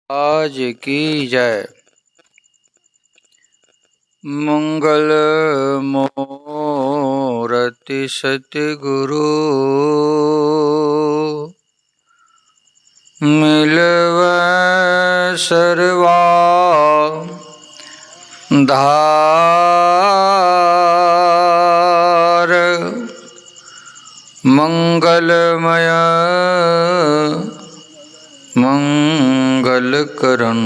आज की जय। मंगल मूर्ति सतगुरु मिलवै सर्वा धार। मंगलमय मंगल करन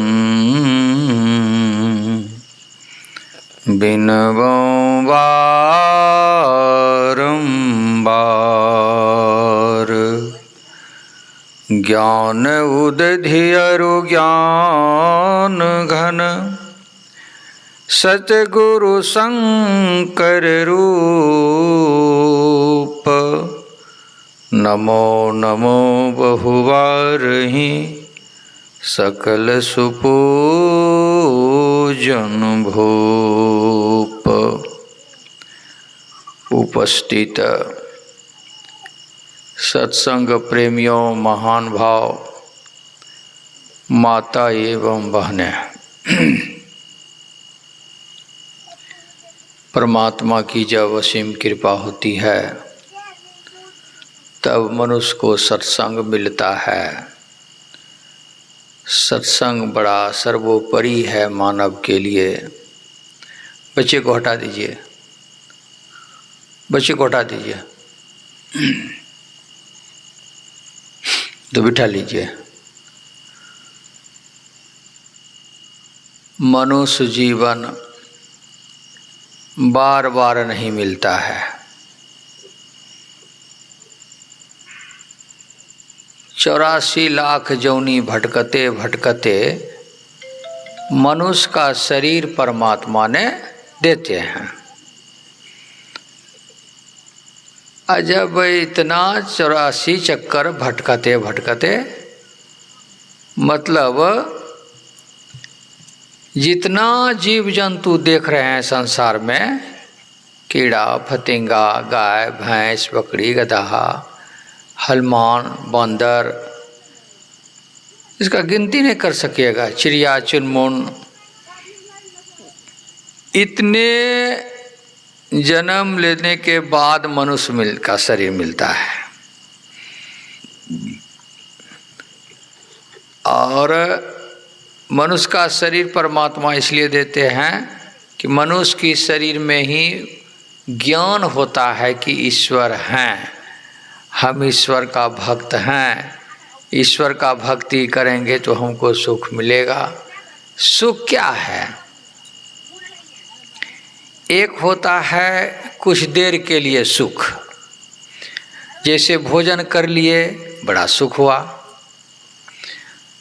बिनवौ बारंबार। ज्ञान उदधि अरु ज्ञान घन सतगुरु शंकर रूप। नमो नमो बहुवारहि सकल सुपूजन भूप। उपस्थित सत्संग प्रेमियों, महान भाव, माता एवं बहनें, परमात्मा की जब असीम कृपा होती है तब मनुष्य को सत्संग मिलता है। सत्संग बड़ा सर्वोपरि है मानव के लिए। बच्चे को हटा दीजिए, बच्चे को हटा दीजिए, तो बिठा लीजिए। मनुष्य जीवन बार बार नहीं मिलता है। 84 लाख जौनी भटकते भटकते मनुष्य का शरीर परमात्मा ने देते हैं। अजब, इतना 84 चक्कर भटकते भटकते, मतलब जितना जीव जंतु देख रहे हैं संसार में, कीड़ा फतिंगा, गाय भैंस, बकरी, गधा, हलमान, बंदर, इसका गिनती नहीं कर सकिएगा। चिड़िया चुनमुन, इतने जन्म लेने के बाद मनुष्य का शरीर मिलता है। और मनुष्य का शरीर परमात्मा इसलिए देते हैं कि मनुष्य की शरीर में ही ज्ञान होता है कि ईश्वर हैं, हम ईश्वर का भक्त हैं, ईश्वर का भक्ति करेंगे तो हमको सुख मिलेगा। सुख क्या है? एक होता है कुछ देर के लिए सुख, जैसे भोजन कर लिए बड़ा सुख हुआ,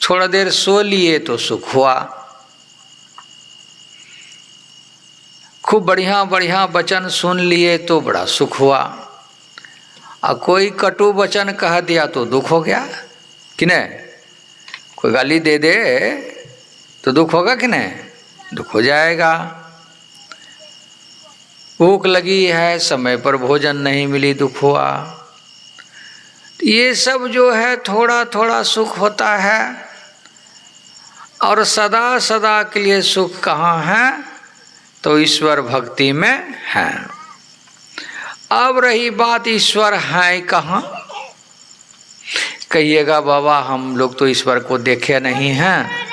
थोड़ा देर सो लिए तो सुख हुआ, खूब बढ़िया बढ़िया वचन सुन लिए तो बड़ा सुख हुआ, और कोई कटु वचन कह दिया तो दुख हो गया कि नहीं? कोई गाली दे दे तो दुख होगा कि नहीं? दुख हो जाएगा। भूख लगी है, समय पर भोजन नहीं मिली, दुख हुआ। ये सब जो है थोड़ा थोड़ा सुख होता है, और सदा सदा के लिए सुख कहाँ है? तो ईश्वर भक्ति में है। अब रही बात ईश्वर है कहाँ? कहिएगा बाबा हम लोग तो ईश्वर को देखे नहीं हैं।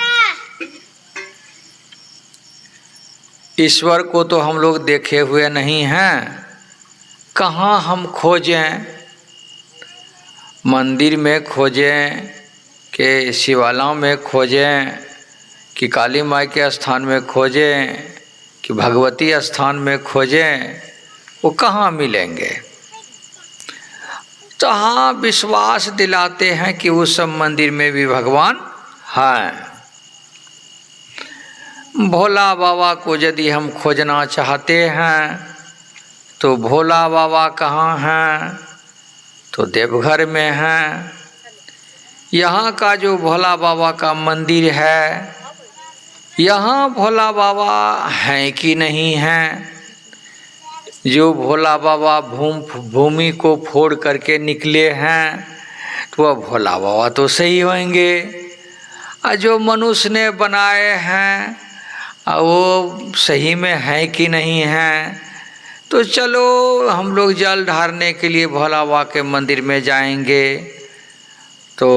ईश्वर को तो हम लोग देखे हुए नहीं हैं, कहाँ हम खोजें? मंदिर में खोजें कि शिवालयों में खोजें, कि काली माई के स्थान में खोजें, कि भगवती स्थान में खोजें? वो कहाँ मिलेंगे? तो हाँ, विश्वास दिलाते हैं कि उस सब मंदिर में भी भगवान हैं। भोला बाबा को यदि हम खोजना चाहते हैं तो भोला बाबा कहाँ हैं? तो देवघर में हैं। यहाँ का जो भोला बाबा का मंदिर है, यहाँ भोला बाबा हैं कि नहीं हैं? जो भोला बाबा भूमि को फोड़ करके निकले हैं तो वह भोला बाबा तो सही होंगे। जो मनुष्य ने बनाए हैं वो सही में है कि नहीं है। तो चलो हम लोग जल ढारने के लिए भोला बाबा के मंदिर में जाएंगे तो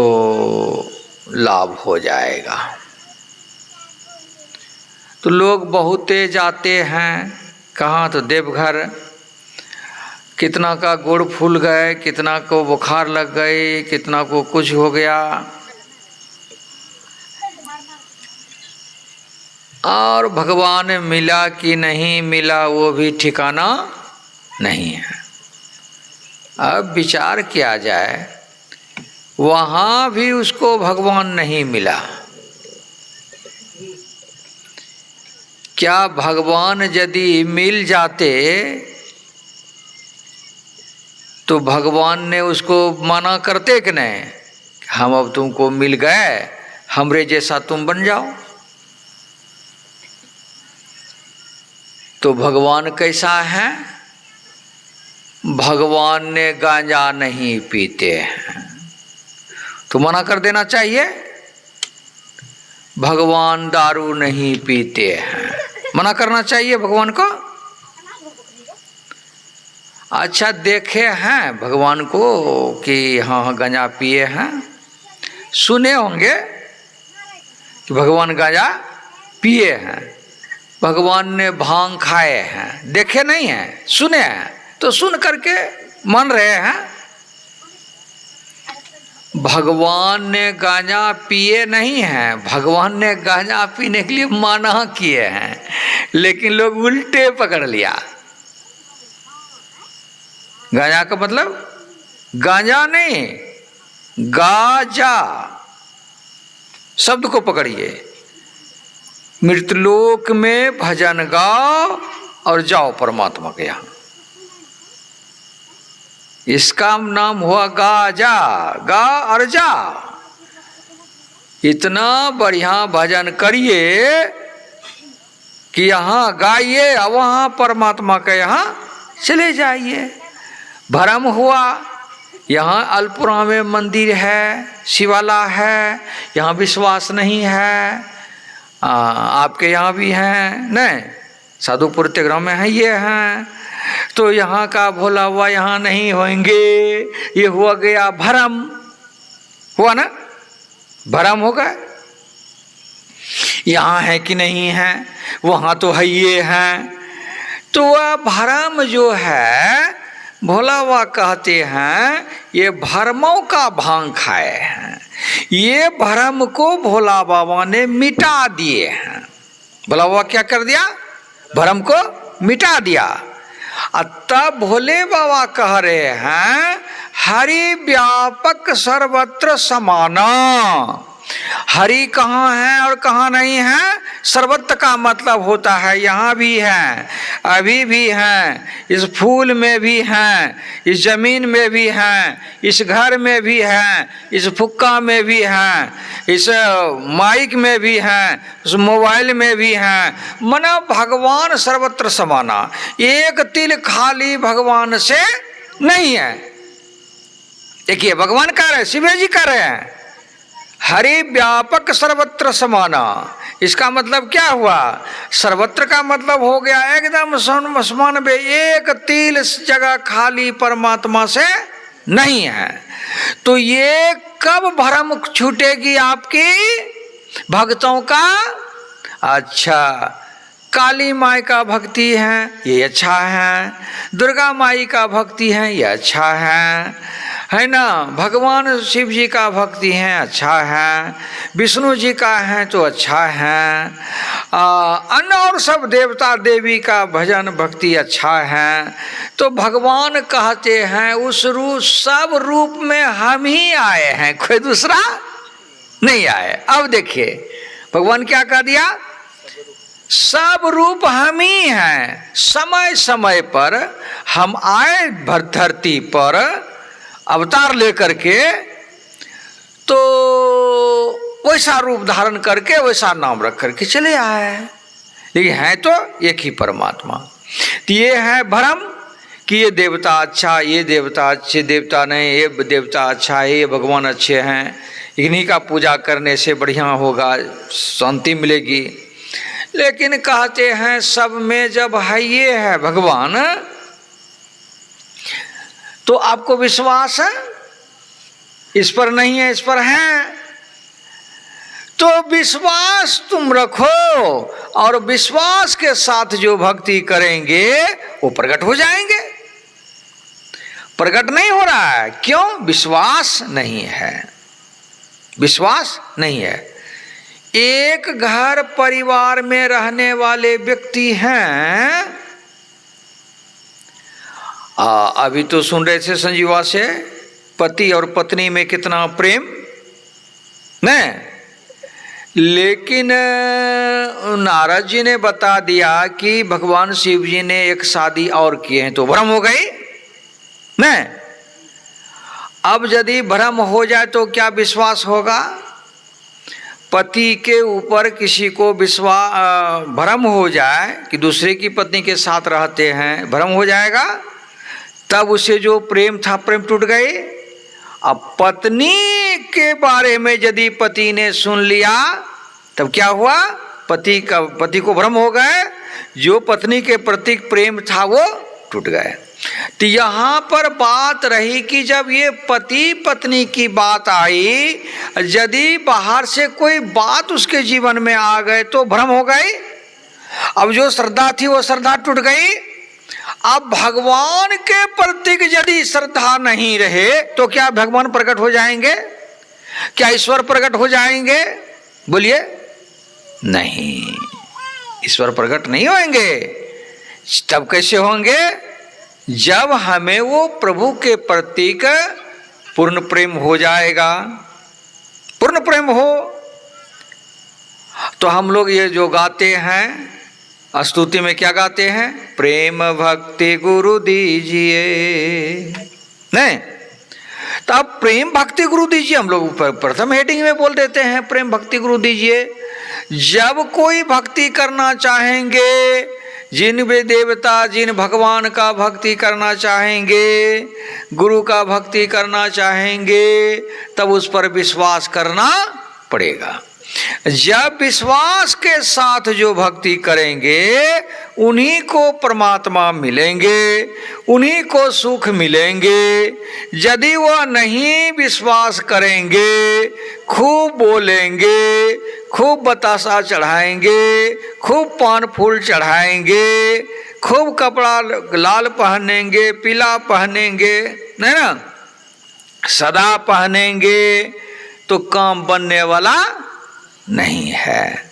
लाभ हो जाएगा। तो लोग बहुते जाते हैं, कहाँ तो देवघर। कितना का गुड़ फूल गए, कितना को बुखार लग गई, कितना को कुछ हो गया, और भगवान मिला कि नहीं मिला वो भी ठिकाना नहीं है। अब विचार किया जाए, वहाँ भी उसको भगवान नहीं मिला। क्या भगवान यदि मिल जाते तो भगवान ने उसको माना करते कि नहीं, हम अब तुमको मिल गए, हमरे जैसा तुम बन जाओ। तो भगवान कैसा है? भगवान ने गांजा नहीं पीते हैं, तो मना कर देना चाहिए। भगवान दारू नहीं पीते हैं, मना करना चाहिए भगवान को। अच्छा देखे हैं भगवान को कि हाँ गांजा पिए हैं, सुने होंगे कि भगवान गांजा पिए हैं, भगवान ने भांग खाए हैं, देखे नहीं हैं, सुने हैं। तो सुन करके मान रहे हैं। भगवान ने गांजा पिए नहीं हैं, भगवान ने गांजा पीने के लिए मना किए हैं, लेकिन लोग उल्टे पकड़ लिया। गांजा का मतलब गांजा नहीं, गाजा शब्द को पकड़िए। मृतलोक में भजन गाओ और जाओ परमात्मा के यहाँ, इसका नाम हुआ गाजा। गा और जा, इतना बढ़िया भजन करिए कि यहाँ गाइए और वहाँ परमात्मा के यहाँ चले जाइए। भ्रम हुआ, यहाँ अलपुरा में मंदिर है, शिवाला है, यहाँ विश्वास नहीं है। आपके यहाँ भी हैं नहीं, साधुपुर तेगरा में है, ये हैं, तो यहाँ का भोला हुआ यहाँ नहीं होंगे, ये हुआ गया भ्रम। हुआ ना, भ्रम होगा। यहाँ है कि नहीं है, वहाँ तो है ये हैं। तो वह भ्रम जो है भोला बाबा कहते हैं ये भ्रमों का भांग खाए हैं, ये भ्रम को भोला बाबा ने मिटा दिए हैं। भोला बाबा क्या कर दिया? भ्रम को मिटा दिया। तब भोले बाबा कह रहे हैं हरि व्यापक सर्वत्र समाना। हरि कहाँ है और कहाँ नहीं है? सर्वत्र का मतलब होता है यहाँ भी हैं, अभी भी हैं, इस फूल में भी हैं, इस जमीन में भी हैं, इस घर में भी हैं, इस फुक्का में भी हैं, इस माइक में भी हैं, उस मोबाइल में भी हैं। मना भगवान सर्वत्र समाना, एक तिल खाली भगवान से नहीं है। देखिए भगवान कह रहे हैं, शिव जी कह रहे हैं हरि व्यापक सर्वत्र समाना। इसका मतलब क्या हुआ? सर्वत्र का मतलब हो गया एकदम समान में, एक तिल जगह खाली परमात्मा से नहीं है। तो ये कब भ्रम छूटेगी आपकी भक्तों का? अच्छा, काली माई का भक्ति है ये अच्छा है, दुर्गा माई का भक्ति है ये अच्छा है ना, भगवान शिव जी का भक्ति है अच्छा है, विष्णु जी का है तो अच्छा है, अन्य और सब देवता देवी का भजन भक्ति अच्छा है। तो भगवान कहते हैं उस रूप सब रूप में हम ही आए हैं, कोई दूसरा नहीं आए। अब देखिए भगवान क्या कह दिया? सब रूप हम ही हैं। समय समय पर हम आए धरती पर अवतार लेकर के, तो वैसा रूप धारण करके वैसा नाम रख करके चले आए, लेकिन है तो एक ही परमात्मा। तो ये है भ्रम कि ये देवता अच्छा, ये देवता अच्छे देवता नहीं, ये देवता अच्छा है, ये भगवान अच्छे हैं, इन्हीं का पूजा करने से बढ़िया होगा, शांति मिलेगी। लेकिन कहते हैं सब में जब है ये है भगवान, तो आपको विश्वास है, इस पर नहीं है इस पर है, तो विश्वास तुम रखो और विश्वास के साथ जो भक्ति करेंगे वो प्रकट हो जाएंगे। प्रकट नहीं हो रहा है, क्यों? विश्वास नहीं है, विश्वास नहीं है। एक घर परिवार में रहने वाले व्यक्ति हैं, अभी तो सुन रहे थे संजीवा से, पति और पत्नी में कितना प्रेम नहीं, लेकिन नारद जी ने बता दिया कि भगवान शिव जी ने एक शादी और किए हैं तो भ्रम हो गई नहीं। अब यदि भ्रम हो जाए तो क्या विश्वास होगा? पति के ऊपर किसी को विश्वास भ्रम हो जाए कि दूसरे की पत्नी के साथ रहते हैं, भ्रम हो जाएगा, तब उसे जो प्रेम था प्रेम टूट गए। अब पत्नी के बारे में यदि पति ने सुन लिया तब क्या हुआ? पति को भ्रम हो गए, जो पत्नी के प्रति प्रेम था वो टूट गए। तो यहाँ पर बात रही कि जब ये पति पत्नी की बात आई, यदि बाहर से कोई बात उसके जीवन में आ गए तो भ्रम हो गई। अब जो श्रद्धा थी वो श्रद्धा टूट गई। अब भगवान के प्रति यदि श्रद्धा नहीं रहे तो क्या भगवान प्रकट हो जाएंगे? क्या ईश्वर प्रकट हो जाएंगे? बोलिए, नहीं, ईश्वर प्रकट नहीं होंगे। तब कैसे होंगे? जब हमें वो प्रभु के प्रति पूर्ण प्रेम हो जाएगा। पूर्ण प्रेम हो तो हम लोग ये जो गाते हैं स्तुति में, क्या गाते हैं? प्रेम भक्ति गुरु दीजिए, नहीं? तो अब प्रेम भक्ति गुरु दीजिए हम लोग प्रथम हेडिंग में बोल देते हैं, प्रेम भक्ति गुरु दीजिए। जब कोई भक्ति करना चाहेंगे, जिन भी देवता जिन भगवान का भक्ति करना चाहेंगे, गुरु का भक्ति करना चाहेंगे, तब उस पर विश्वास करना पड़ेगा। जब विश्वास के साथ जो भक्ति करेंगे उन्हीं को परमात्मा मिलेंगे, उन्हीं को सुख मिलेंगे। यदि वह नहीं विश्वास करेंगे, खूब बोलेंगे, खूब बतासा चढ़ाएंगे, खूब पान फूल चढ़ाएंगे, खूब कपड़ा लाल पहनेंगे, पीला पहनेंगे, नहीं ना, सदा पहनेंगे, तो काम बनने वाला नहीं है।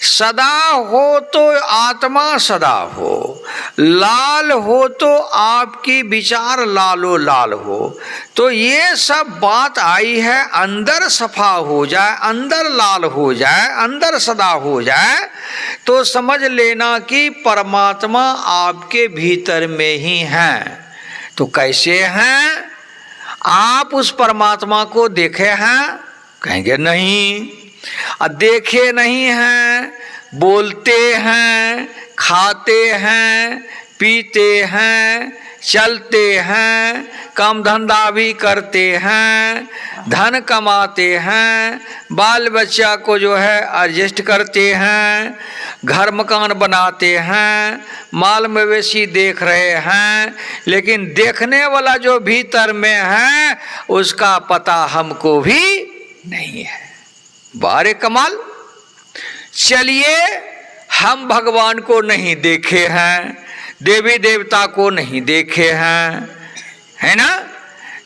सदा हो तो आत्मा सदा हो, लाल हो तो आपकी विचार लालो लाल हो। तो ये सब बात आई है, अंदर सफा हो जाए, अंदर लाल हो जाए, अंदर सदा हो जाए, तो समझ लेना कि परमात्मा आपके भीतर में ही है। तो कैसे हैं आप? उस परमात्मा को देखे हैं? कहेंगे नहीं। देखे नहीं हैं, बोलते हैं, खाते हैं, पीते हैं, चलते हैं, काम धंधा भी करते हैं, धन कमाते हैं, बाल बच्चा को जो है एडजस्ट करते हैं, घर मकान बनाते हैं, माल मवेशी देख रहे हैं, लेकिन देखने वाला जो भीतर में है उसका पता हमको भी नहीं है। बारे कमाल। चलिए, हम भगवान को नहीं देखे हैं, देवी देवता को नहीं देखे हैं, है ना,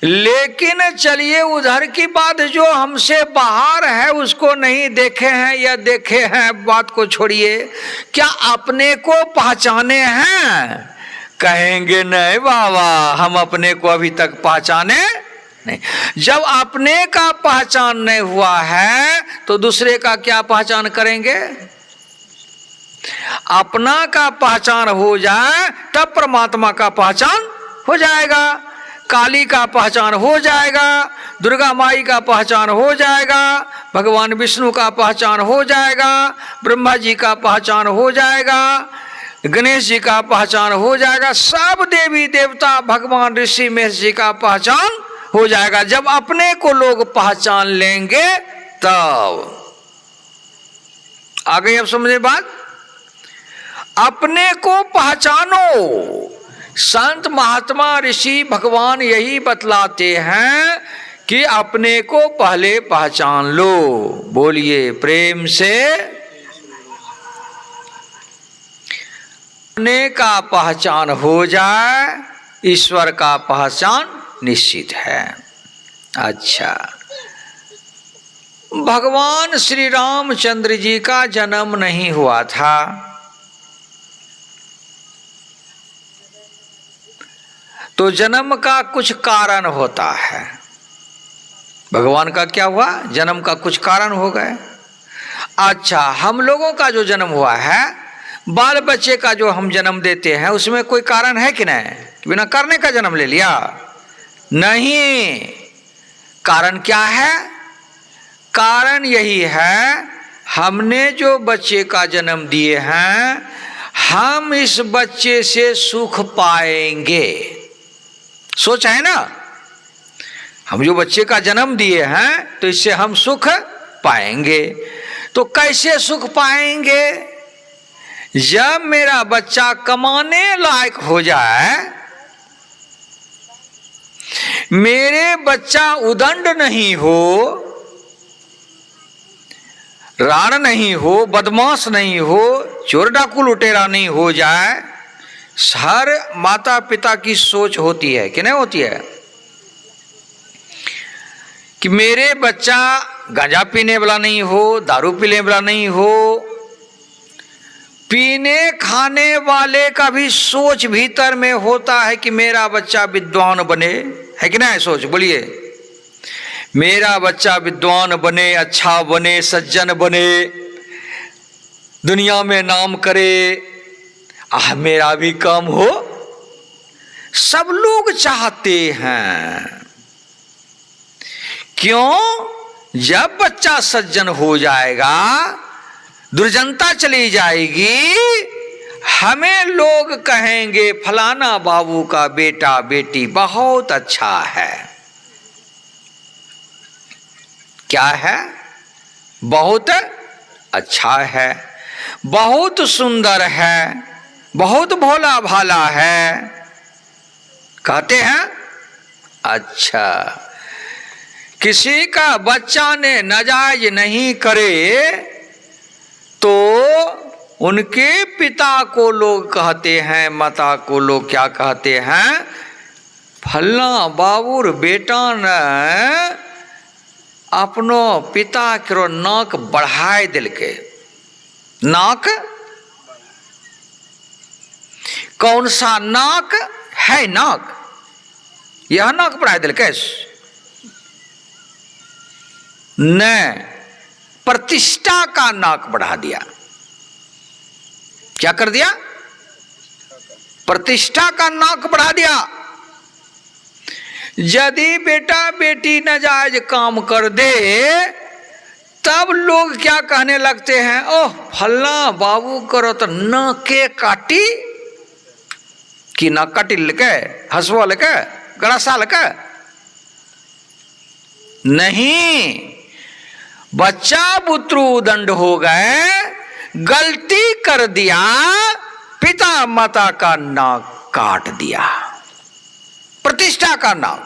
लेकिन चलिए उधर की बात, जो हमसे बाहर है उसको नहीं देखे हैं या देखे हैं, बात को छोड़िए, क्या अपने को पहचाने हैं? कहेंगे नहीं बाबा, हम अपने को अभी तक पहचाने नहीं। जब अपने का पहचान नहीं हुआ है तो दूसरे का क्या पहचान करेंगे? अपना का पहचान हो जाए तब परमात्मा का पहचान हो जाएगा, काली का पहचान हो जाएगा, दुर्गा माई का पहचान हो जाएगा, भगवान विष्णु का पहचान हो जाएगा, ब्रह्मा जी का पहचान हो जाएगा, गणेश जी का पहचान हो जाएगा, सब देवी देवता भगवान ऋषि महेश जी का पहचान हो जाएगा? जब अपने को लोग पहचान लेंगे तब। आ गई अब समझे बात? अपने को पहचानो। संत महात्मा ऋषि भगवान यही बतलाते हैं कि अपने को पहले पहचान लो। बोलिए प्रेम से। अपने का पहचान हो जाए, ईश्वर का पहचान निश्चित है। अच्छा, भगवान श्री रामचंद्र जी का जन्म नहीं हुआ था, तो जन्म का कुछ कारण होता है। भगवान का क्या हुआ? जन्म का कुछ कारण हो गए। अच्छा, हम लोगों का जो जन्म हुआ है, बाल बच्चे का जो हम जन्म देते हैं, उसमें कोई कारण है कि नहीं? बिना करने का जन्म ले लिया? नहीं। कारण क्या है? कारण यही है, हमने जो बच्चे का जन्म दिए हैं, हम इस बच्चे से सुख पाएंगे। सोचा है ना? हम जो बच्चे का जन्म दिए हैं, तो इससे हम सुख पाएंगे। तो कैसे सुख पाएंगे? जब मेरा बच्चा कमाने लायक हो जाए, मेरे बच्चा उदंड नहीं हो, राण नहीं हो, बदमाश नहीं हो, चोर डाकू लुटेरा नहीं हो जाए। हर माता पिता की सोच होती है कि नहीं होती है कि मेरे बच्चा गांजा पीने वाला नहीं हो, दारू पीने वाला नहीं हो। पीने खाने वाले का भी सोच भीतर में होता है कि मेरा बच्चा विद्वान बने, है कि नहीं? सोच बोलिए, मेरा बच्चा विद्वान बने, अच्छा बने, सज्जन बने, दुनिया में नाम करे, मेरा भी काम हो। सब लोग चाहते हैं। क्यों? जब बच्चा सज्जन हो जाएगा, दुर्जनता चली जाएगी, हमें लोग कहेंगे फलाना बाबू का बेटा बेटी बहुत अच्छा है। क्या है? बहुत अच्छा है, बहुत सुंदर है, बहुत भोला भाला है, कहते हैं। अच्छा, किसी का बच्चा ने नाजायज नहीं करे तो उनके पिता को लोग कहते हैं, माता को लोग क्या कहते हैं? फलना बाबूर बेटा ने अपनो पिता के नाक बढ़ाए दिल के। नाक कौन सा नाक है? नाक, यह नाक बढ़ाए दिल के न, प्रतिष्ठा का नाक बढ़ा दिया। क्या कर दिया? प्रतिष्ठा का नाक बढ़ा दिया। यदि बेटा बेटी नाजायज काम कर दे, तब लोग क्या कहने लगते हैं? ओह फल्ला बाबू करो तो नाके काटी कि नाक काटी लेके, हंसवा लेके, गड़ासा लेके। नहीं, बच्चा बुत्रु दंड हो गए, गलती कर दिया, पिता माता का नाक काट दिया, प्रतिष्ठा का नाक।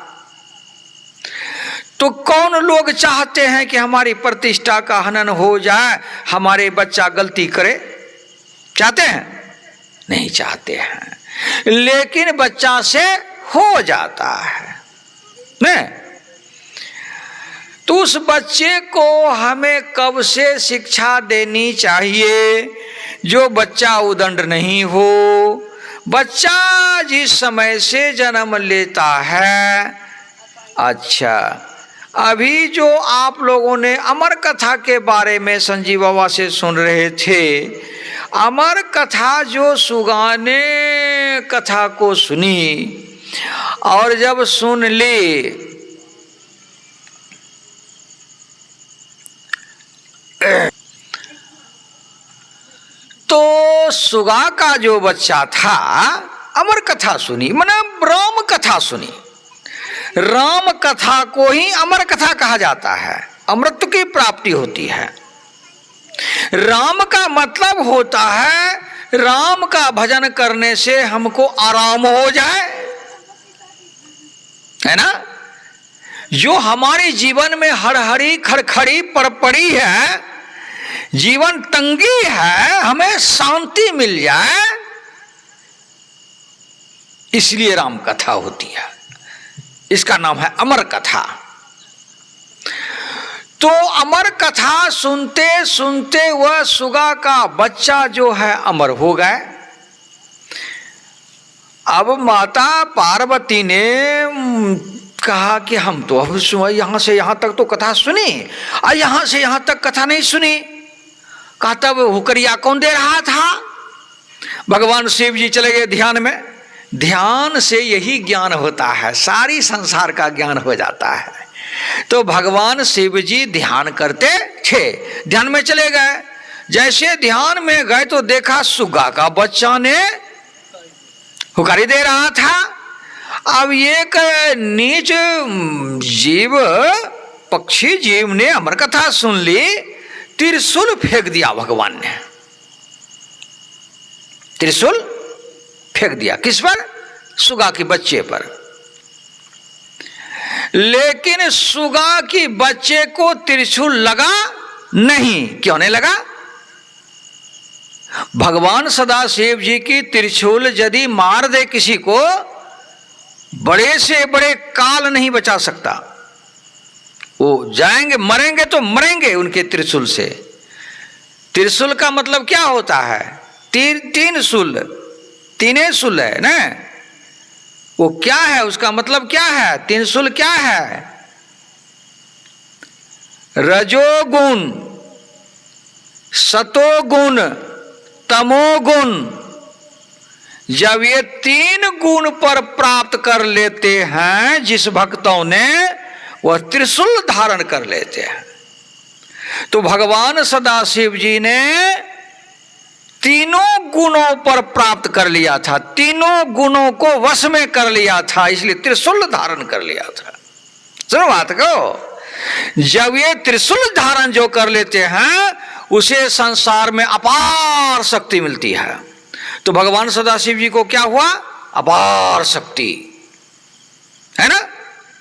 तो कौन लोग चाहते हैं कि हमारी प्रतिष्ठा का हनन हो जाए, हमारे बच्चा गलती करे? चाहते हैं? नहीं चाहते हैं। लेकिन बच्चा से हो जाता है नहीं? तो उस बच्चे को हमें कब से शिक्षा देनी चाहिए? जो बच्चा उदंड नहीं हो। बच्चा जिस समय से जन्म लेता है, अच्छा, अभी जो आप लोगों ने अमर कथा के बारे में संजीव बाबा से सुन रहे थे, अमर कथा जो सुगाने कथा को सुनी और जब सुन ली तो सुगा का जो बच्चा था, अमर कथा सुनी, माने राम कथा सुनी। राम कथा को ही अमर कथा कहा जाता है, अमृत की प्राप्ति होती है। राम का मतलब होता है राम का भजन करने से हमको आराम हो जाए, है ना। जो हमारे जीवन में हड़हड़ी खड़खड़ी पड़पड़ी है, जीवन तंगी है, हमें शांति मिल जाए, इसलिए राम कथा होती है। इसका नाम है अमर कथा। तो अमर कथा सुनते सुनते वह सुगा का बच्चा जो है अमर हो गए। अब माता पार्वती ने कहा कि हम तो अब यहां से यहां तक तो कथा सुनी और यहां से यहां तक कथा नहीं सुनी। कहा तब हुकरिया कौन दे रहा था? भगवान शिव जी चले गए ध्यान में। ध्यान से यही ज्ञान होता है, सारी संसार का ज्ञान हो जाता है। तो भगवान शिव जी ध्यान करते थे, ध्यान में चले गए। जैसे ध्यान में गए तो देखा सुगा का बच्चा ने हुकारी दे रहा था। अब एक नीच जीव, पक्षी जीव ने अमर कथा सुन ली, त्रिशूल फेंक दिया भगवान ने। त्रिशूल फेंक दिया किस पर? सुगा के बच्चे पर। लेकिन सुगा की बच्चे को त्रिशूल लगा नहीं। क्यों नहीं लगा? भगवान सदाशिव जी की त्रिशूल यदि मार दे किसी को, बड़े से बड़े काल नहीं बचा सकता। वो जाएंगे, मरेंगे तो मरेंगे उनके त्रिशूल से। त्रिशूल का मतलब क्या होता है? तीन शूल, तीने शूल है ना। वो क्या है, उसका मतलब क्या है? तीन शूल क्या है? रजोगुण, सतोगुण, तमोगुण। जब ये तीन गुण पर प्राप्त कर लेते हैं जिस भक्तों ने, वह त्रिशूल धारण कर लेते हैं। तो भगवान सदाशिव जी ने तीनों गुणों पर प्राप्त कर लिया था, तीनों गुणों को वश में कर लिया था, इसलिए त्रिशूल धारण कर लिया था। सुनो बात को, जब ये त्रिशूल धारण जो कर लेते हैं उसे संसार में अपार शक्ति मिलती है। तो भगवान सदाशिव जी को क्या हुआ? अपार शक्ति, है ना।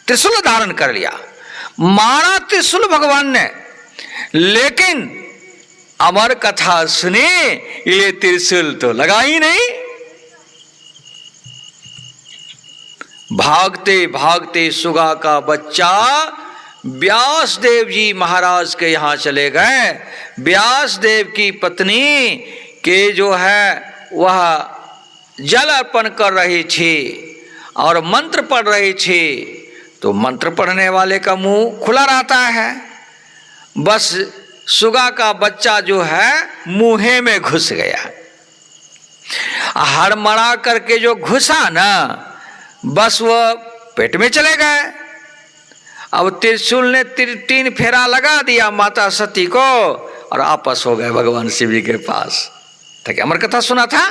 त्रिशूल धारण कर लिया, मारा त्रिशूल भगवान ने, लेकिन अमर कथा सुने, ये त्रिशूल तो लगा ही नहीं। भागते भागते सुगा का बच्चा व्यास देव जी महाराज के यहां चले गए। व्यास देव की पत्नी के जो है वह जल अर्पण कर रही थी और मंत्र पढ़ रही थी। तो मंत्र पढ़ने वाले का मुंह खुला रहता है, बस सुगा का बच्चा जो है मुंहे में घुस गया। हड़मड़ा करके जो घुसा ना, बस वह पेट में चले गए। अब त्रिशूल ने तीन फेरा लगा दिया माता सती को और आपस हो गए भगवान शिव जी के पास। तो अमर कथा सुना था।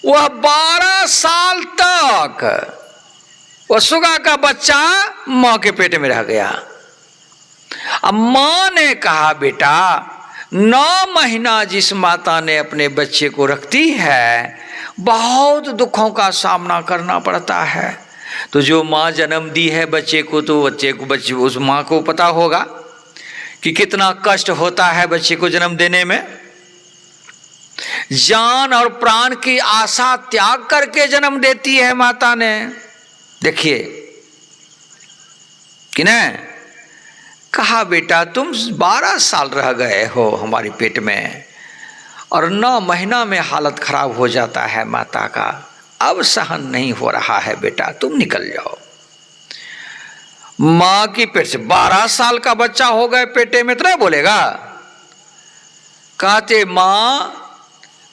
वह 12 साल तक वह सुगा का बच्चा मां के पेट में रह गया। अब मां ने कहा, बेटा 9 महीना जिस माता ने अपने बच्चे को रखती है, बहुत दुखों का सामना करना पड़ता है। तो जो माँ जन्म दी है बच्चे को, तो बच्चे उस माँ को पता होगा कि कितना कष्ट होता है बच्चे को जन्म देने में। जान और प्राण की आशा त्याग करके जन्म देती है माता ने। देखिए कि ना, कहा बेटा तुम 12 साल रह गए हो हमारे पेट में और 9 महीना में हालत खराब हो जाता है माता का, अब सहन नहीं हो रहा है बेटा, तुम निकल जाओ। मां की पेट से 12 साल का बच्चा हो गए पेटे में, तो नहीं बोलेगा। कहते मां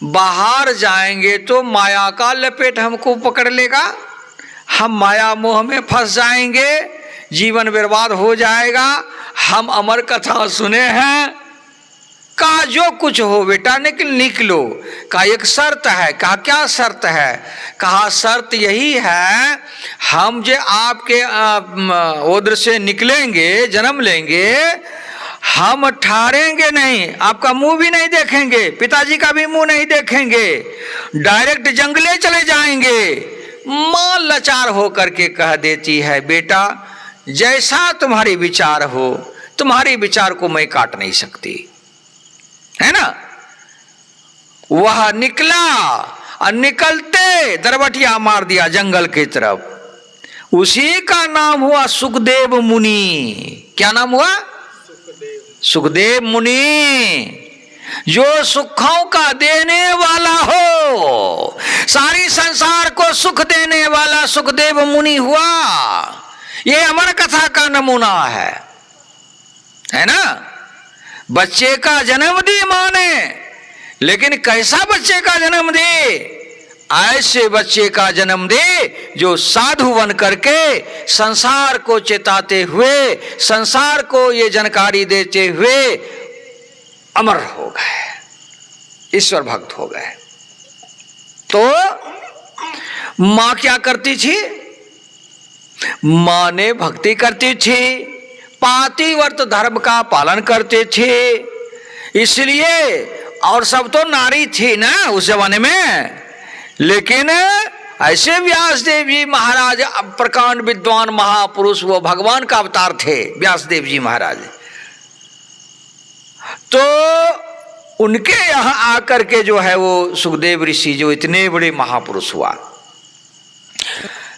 बाहर जाएंगे तो माया का लपेट हमको पकड़ लेगा, हम माया मोह में फंस जाएंगे, जीवन बर्बाद हो जाएगा। हम अमर कथा सुने हैं, का जो कुछ हो बेटा निकलो। कहा एक शर्त है। कहा क्या शर्त है? कहा शर्त यही है, हम जो आपके उधर से निकलेंगे, जन्म लेंगे, हम ठहरेंगे नहीं, आपका मुंह भी नहीं देखेंगे, पिताजी का भी मुंह नहीं देखेंगे, डायरेक्ट जंगले चले जाएंगे। मां लाचार हो करके कह देती है, बेटा जैसा तुम्हारी विचार हो, तुम्हारी विचार को मैं काट नहीं सकती, है ना। वह निकला और निकलते दरबटिया मार दिया जंगल की तरफ। उसी का नाम हुआ सुखदेव मुनि। क्या नाम हुआ? सुखदेव मुनि। जो सुखों का देने वाला हो, सारी संसार को सुख देने वाला सुखदेव मुनि हुआ। ये अमर कथा का नमूना है ना। बच्चे का जन्म दी मां ने, लेकिन कैसा बच्चे का जन्म दे? ऐसे बच्चे का जन्म दे जो साधु बन करके संसार को चेताते हुए, संसार को ये जानकारी देते हुए अमर हो गए, ईश्वर भक्त हो गए। तो मां क्या करती थी? मां ने भक्ति करती थी, पातिव्रत धर्म का पालन करते थे, इसलिए। और सब तो नारी थी ना उस जमाने में। लेकिन ऐसे व्यासदेव जी महाराज प्रकांड विद्वान महापुरुष, वो भगवान का अवतार थे व्यासदेव जी महाराज। तो उनके यहां आकर के जो है वो सुखदेव ऋषि जो इतने बड़े महापुरुष हुआ।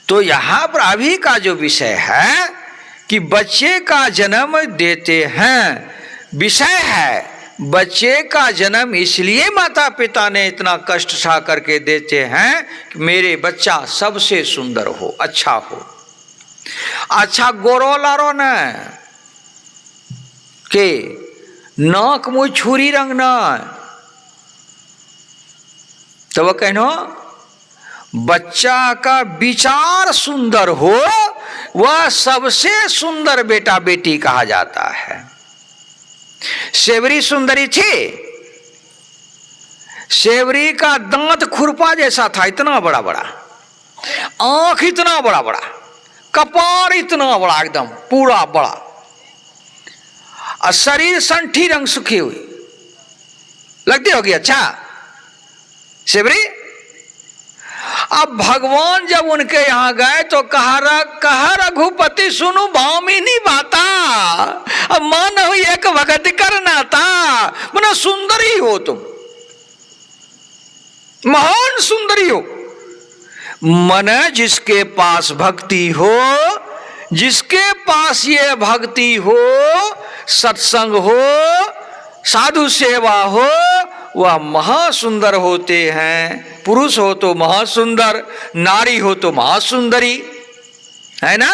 तो यहां पर अभी का जो विषय है कि बच्चे का जन्म देते हैं, विषय है बच्चे का जन्म इसलिए माता पिता ने इतना कष्ट सहा करके देते हैं कि मेरे बच्चा सबसे सुंदर हो, अच्छा हो। अच्छा गोरो लारो न के नाक मुँह छुरी रंग न, तो वह कहनो बच्चा का विचार सुंदर हो, वह सबसे सुंदर बेटा बेटी कहा जाता है। सेवरी सुंदरी थी, सेवरी का दांत खुरपा जैसा था, इतना बड़ा बड़ा, आंख इतना बड़ा बड़ा, कपार इतना बड़ा एकदम पूरा बड़ा, और शरीर संठी रंग सुखी हुई लगती होगी। अच्छा सेवरी। अब भगवान जब उनके यहां गए तो कहा रघुपति सुनु भामिनी बाता, अब मन हो एक भगत करना था, मना सुंदरी हो तुम, महान सुंदरी हो। मन जिसके पास भक्ति हो, जिसके पास ये भक्ति हो, सत्संग हो, साधु सेवा हो, वह महासुंदर होते हैं। पुरुष हो तो महासुंदर, नारी हो तो महासुंदरी, है ना।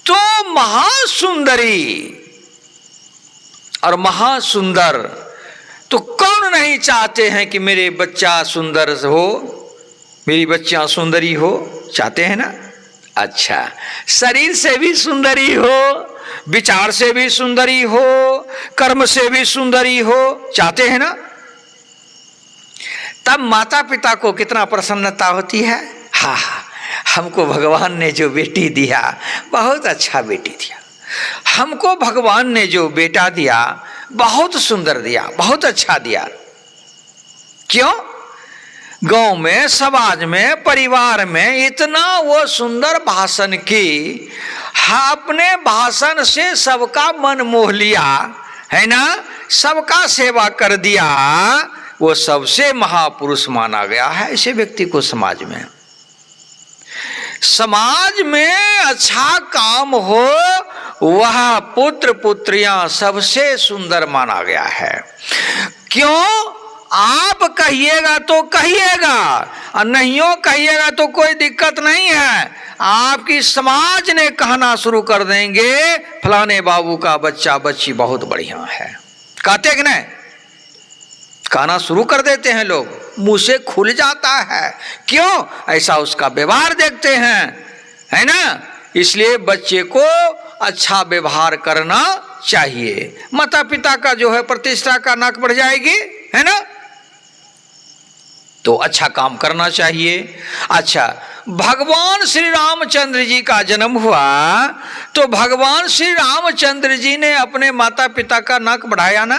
तो महासुंदरी और महासुंदर, तो कौन नहीं चाहते हैं कि मेरे बच्चा सुंदर हो, मेरी बच्चियां सुंदरी हो, चाहते हैं ना। अच्छा शरीर से भी सुंदरी हो, विचार से भी सुंदरी हो, कर्म से भी सुंदरी हो, चाहते हैं ना। तब माता पिता को कितना प्रसन्नता होती है। हाँ हमको भगवान ने जो बेटी दिया, बहुत अच्छा बेटी दिया, हमको भगवान ने जो बेटा दिया बहुत सुंदर दिया, बहुत अच्छा दिया। क्यों? गांव में, समाज में, परिवार में इतना वो सुंदर भाषण की, अपने भाषण से सबका मन मोह लिया, है ना, सबका सेवा कर दिया, वो सबसे महापुरुष माना गया है ऐसे व्यक्ति को समाज में। समाज में अच्छा काम हो, वह पुत्र पुत्रियां सबसे सुंदर माना गया है। क्यों? आप कहिएगा तो कहिएगा, और नहीं कहिएगा तो कोई दिक्कत नहीं है। आपकी समाज ने कहना शुरू कर देंगे फलाने बाबू का बच्चा बच्ची बहुत बढ़िया है, कहते कि नहीं, कहना शुरू कर देते हैं लोग, मुंह से खुल जाता है। क्यों? ऐसा उसका व्यवहार देखते हैं, है ना। इसलिए बच्चे को अच्छा व्यवहार करना चाहिए। माता पिता का जो है प्रतिष्ठा का नाक बढ़ जाएगी, है ना, तो अच्छा काम करना चाहिए। अच्छा, भगवान श्री रामचंद्र जी का जन्म हुआ तो भगवान श्री रामचंद्र जी ने अपने माता पिता का नाक बढ़ाया ना,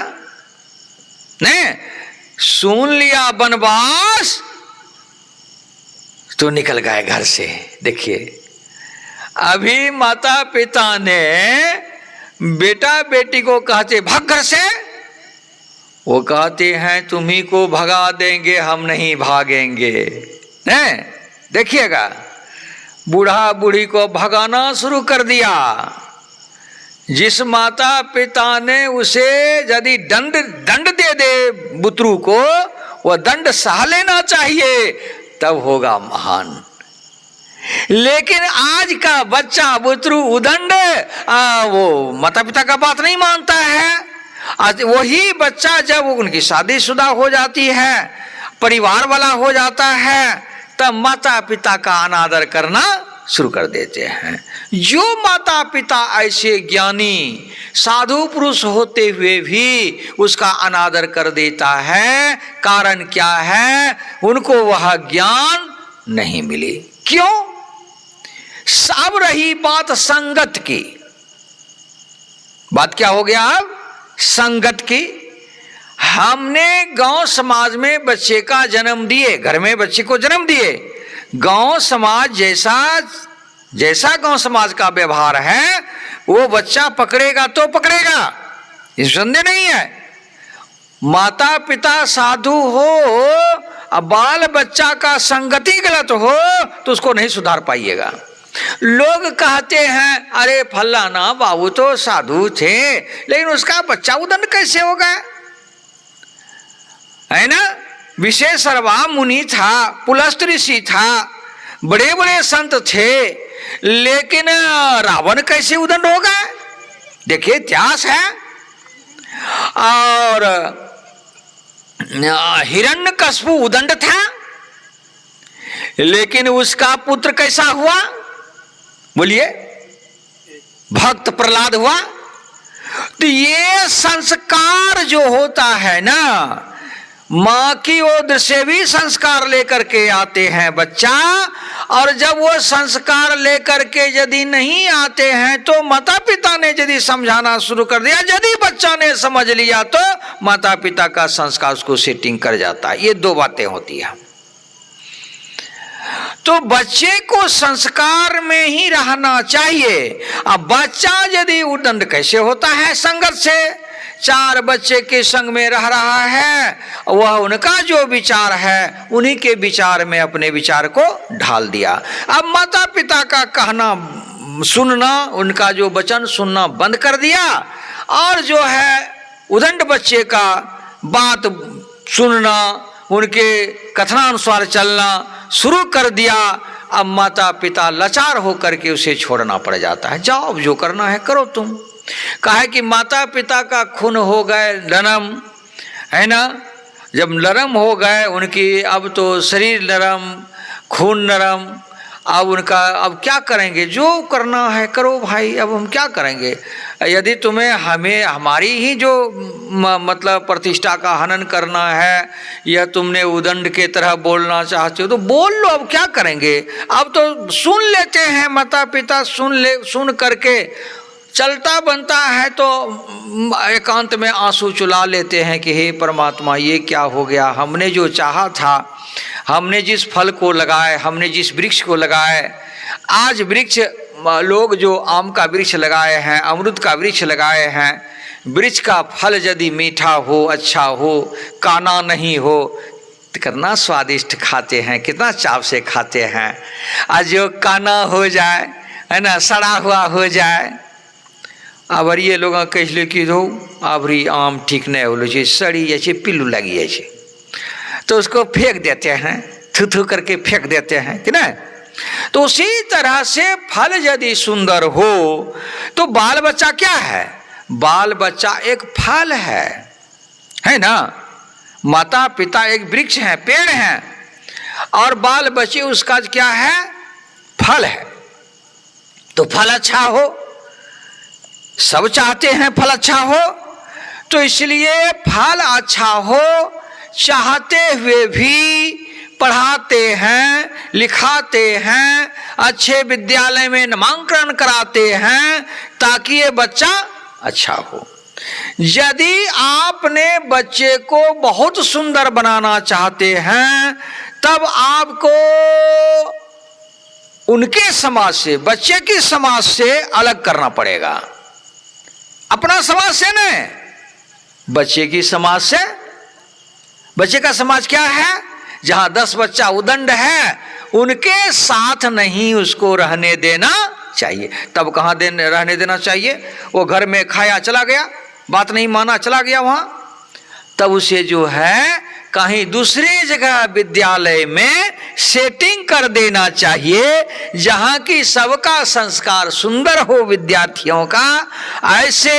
नहीं? सुन लिया वनवास तो निकल गए घर से। देखिए, अभी माता पिता ने बेटा बेटी को कहते भाग घर से, वो कहते हैं तुम्ही को भगा देंगे, हम नहीं भागेंगे। नहीं, देखिएगा, बूढ़ा बूढ़ी को भगाना शुरू कर दिया। जिस माता पिता ने उसे यदि दंड दे दे बुतरू को, वह दंड सह लेना चाहिए, तब होगा महान। लेकिन आज का बच्चा बुतरू उदंड वो माता पिता का बात नहीं मानता है। आज वही बच्चा जब उनकी शादीशुदा हो जाती है, परिवार वाला हो जाता है, तब माता पिता का अनादर करना शुरू कर देते हैं। जो माता पिता ऐसे ज्ञानी साधु पुरुष होते हुए भी उसका अनादर कर देता है, कारण क्या है? उनको वह ज्ञान नहीं मिली। क्यों? अब रही बात संगत की। बात क्या हो गया अब? संगत की। हमने गांव समाज में बच्चे का जन्म दिए, घर में बच्चे को जन्म दिए, गांव समाज जैसा गांव समाज का व्यवहार है वो बच्चा पकड़ेगा तो पकड़ेगा, इस संदेह नहीं है। माता पिता साधु हो, अब बाल बच्चा का संगति गलत हो तो उसको नहीं सुधार पाइएगा। लोग कहते हैं अरे फलाना बाबू तो साधु थे लेकिन उसका बच्चा उदंड कैसे हो गया, है ना? विशेषरवा मुनि था, पुलस्त ऋषि था, बड़े बड़े संत थे, लेकिन रावण कैसे उदंड हो गया? देखिए इतिहास है। और हिरण्यकश्यप उदंड था, लेकिन उसका पुत्र कैसा हुआ? बोलिए, भक्त प्रहलाद हुआ। तो ये संस्कार जो होता है ना, माँ की ओर से भी संस्कार लेकर के आते हैं बच्चा, और जब वो संस्कार लेकर के यदि नहीं आते हैं तो माता पिता ने यदि समझाना शुरू कर दिया, यदि बच्चा ने समझ लिया तो माता पिता का संस्कार उसको सेटिंग कर जाता है। ये दो बातें होती है। तो बच्चे को संस्कार में ही रहना चाहिए। अब बच्चा यदि उदंड कैसे होता है? संगत से। चार बच्चे के संग में रह रहा है, वह उनका जो विचार है उन्हीं के विचार में अपने विचार को ढाल दिया। अब माता पिता का कहना सुनना, उनका जो वचन सुनना बंद कर दिया, और जो है उदंड बच्चे का बात सुनना, उनके कथनानुसार चलना शुरू कर दिया। अब माता पिता लाचार होकर के उसे छोड़ना पड़ जाता है। जाओ जो करना है करो तुम। कहा कि माता पिता का खून हो गए नरम, है ना? जब नरम हो गए उनकी, अब तो शरीर नरम, खून नरम, अब उनका अब क्या करेंगे? जो करना है करो भाई, अब हम क्या करेंगे? यदि तुम्हें हमारी ही जो मतलब प्रतिष्ठा का हनन करना है, या तुमने उदंड के तरह बोलना चाहते हो तो बोल लो, अब क्या करेंगे? अब तो सुन लेते हैं माता पिता, सुन करके चलता बनता है तो एकांत में आंसू चुला लेते हैं कि हे परमात्मा ये क्या हो गया? हमने जो चाहा था, हमने जिस फल को लगाए, हमने जिस वृक्ष को लगाए, आज वृक्ष लोग जो आम का वृक्ष लगाए हैं, अमरूद का वृक्ष लगाए हैं, वृक्ष का फल यदि मीठा हो, अच्छा हो, काना नहीं हो, तो कितना स्वादिष्ट खाते हैं, कितना चाव से खाते हैं। आज जो काना हो जाए, है ना, सड़ा हुआ हो जाए, अब ये लोग कहले कि दो अबरी आम ठीक नहीं हो छै, सड़ी जाइ छै, पिल्लू लगी जाइ छै, तो उसको फेंक देते हैं, थू थू करके फेंक देते हैं कि नहीं? तो उसी तरह से फल यदि सुंदर हो तो बाल बच्चा क्या है? बाल बच्चा एक फल है ना? माता पिता एक वृक्ष है, पेड़ है, और बाल बच्चे उसका क्या है? फल है। तो फल अच्छा हो सब चाहते हैं फल अच्छा हो, तो इसलिए फल अच्छा हो चाहते हुए भी पढ़ाते हैं, लिखाते हैं, अच्छे विद्यालय में नामांकन कराते हैं ताकि ये बच्चा अच्छा हो। यदि आपने बच्चे को बहुत सुंदर बनाना चाहते हैं तब आपको उनके समाज से, बच्चे की समाज से अलग करना पड़ेगा। अपना समाज से नहीं, बच्चे की समाज से। बच्चे का समाज क्या है? जहां 10 बच्चा उदंड है उनके साथ नहीं उसको रहने देना चाहिए। तब कहां रहने देना चाहिए? वो घर में खाया चला गया, बात नहीं माना चला गया वहां, तब उसे जो है कहीं दूसरी जगह विद्यालय में सेटिंग कर देना चाहिए जहां की सबका संस्कार सुंदर हो विद्यार्थियों का। ऐसे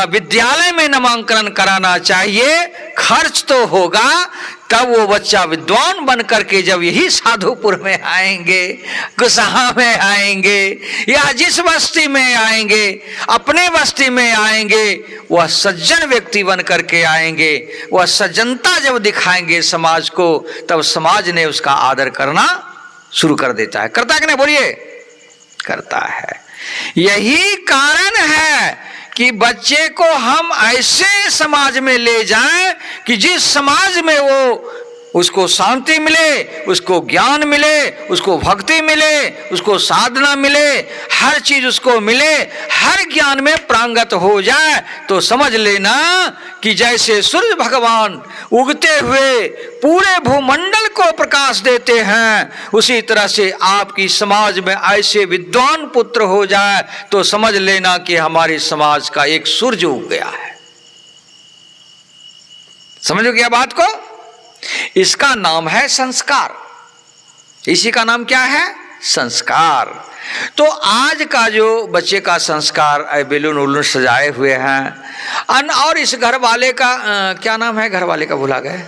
विद्यालय में नामांकन कराना चाहिए, खर्च तो होगा, तब वो बच्चा विद्वान बन करके जब यही साधुपुर में आएंगे, कुसहा में आएंगे या जिस बस्ती में आएंगे, अपने बस्ती में आएंगे, वह सज्जन व्यक्ति बन करके आएंगे। वह सज्जनता जब दिखाएंगे समाज को, तब समाज ने उसका आदर करना शुरू कर देता है। करता है कि नहीं? बोलिए, करता है। यही कारण है कि बच्चे को हम ऐसे समाज में ले जाएं कि जिस समाज में वो उसको शांति मिले, उसको ज्ञान मिले, उसको भक्ति मिले, उसको साधना मिले, हर चीज उसको मिले, हर ज्ञान में प्रांगत हो जाए। तो समझ लेना कि जैसे सूर्य भगवान उगते हुए पूरे भूमंडल को प्रकाश देते हैं, उसी तरह से आपकी समाज में ऐसे विद्वान पुत्र हो जाए तो समझ लेना कि हमारे समाज का एक सूर्य उग गया है। समझो क्या बात को? इसका नाम है संस्कार। इसी का नाम क्या है? संस्कार। तो आज का जो बच्चे का संस्कार बेलून उलून सजाए हुए हैं, और इस घर वाले का क्या नाम है? घर वाले का भुला गए।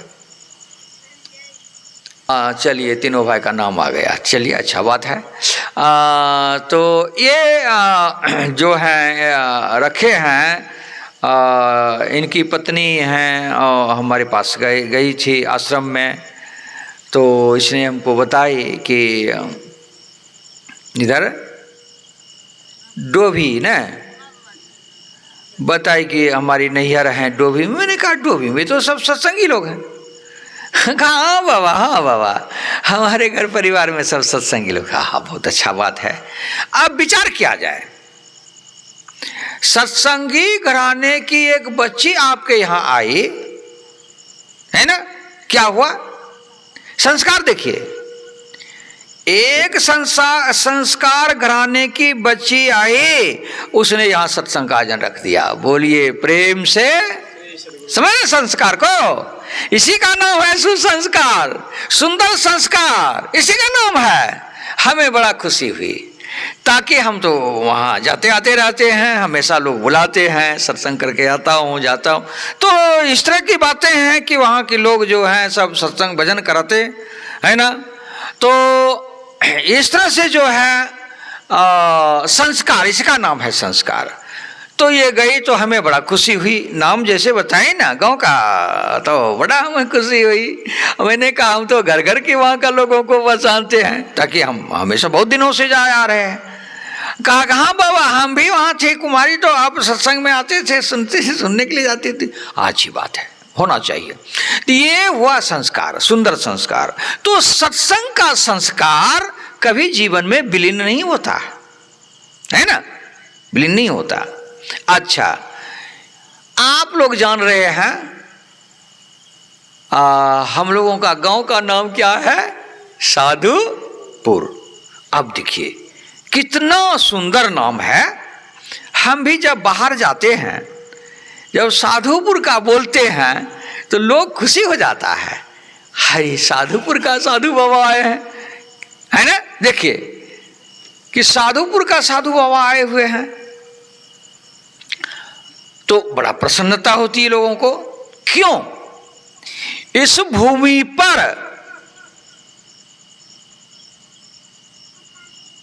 चलिए, तीनों भाई का नाम आ गया, चलिए अच्छा बात है। तो ये जो है रखे हैं, इनकी पत्नी हैं और हमारे पास गई थी आश्रम में, तो इसने हमको बताई कि इधर डोभी न बताई कि हमारी नैहर हैं डोभी में। मैंने कहा डोभी में तो सब सत्संगी लोग हैं। कहा हाँ बाबा, हाँ बाबा, हमारे घर परिवार में सब सत्संगी लोग। हाँ, बहुत अच्छा बात है। अब विचार किया जाए, सत्संगी घराने की एक बच्ची आपके यहाँ आई है ना, क्या हुआ? संस्कार देखिए, एक संस्कार घराने की बच्ची आई, उसने यहाँ सत्संग का आयोजन रख दिया। बोलिए प्रेम से, समझ संस्कार को? इसी का नाम है सुसंस्कार, सुंदर संस्कार, इसी का नाम है। हमें बड़ा खुशी हुई, ताकि हम तो वहाँ जाते आते रहते हैं, हमेशा लोग बुलाते हैं, सत्संग करके आता हूँ जाता हूँ, तो इस तरह की बातें हैं कि वहाँ के लोग जो हैं सब सत्संग भजन कराते है ना। तो इस तरह से जो है संस्कार, इसका नाम है संस्कार। तो ये गई तो हमें बड़ा खुशी हुई। नाम जैसे बताए ना गांव का, तो बड़ा हमें खुशी हुई। मैंने कहा हम तो घर घर के वहाँ का लोगों को पहचानते हैं, ताकि हम हमेशा बहुत दिनों से जाए आ रहे हैं। कहा हाँ बाबा, हम भी वहाँ थे कुमारी, तो आप सत्संग में आते थे, सुनने के लिए जाते थे। अच्छी बात है, होना चाहिए। तो ये हुआ संस्कार, सुंदर संस्कार। तो सत्संग का संस्कार कभी जीवन में विलीन नहीं होता है ना, विलीन नहीं होता। अच्छा, आप लोग जान रहे हैं हम लोगों का गांव का नाम क्या है? साधुपुर। अब देखिए कितना सुंदर नाम है। हम भी जब बाहर जाते हैं, जब साधुपुर का बोलते हैं तो लोग खुशी हो जाता है, हाय साधुपुर का साधु बाबा आए हैं, है ना। देखिए कि साधुपुर का साधु बाबा आए हुए हैं, तो बड़ा प्रसन्नता होती है लोगों को। क्यों? इस भूमि पर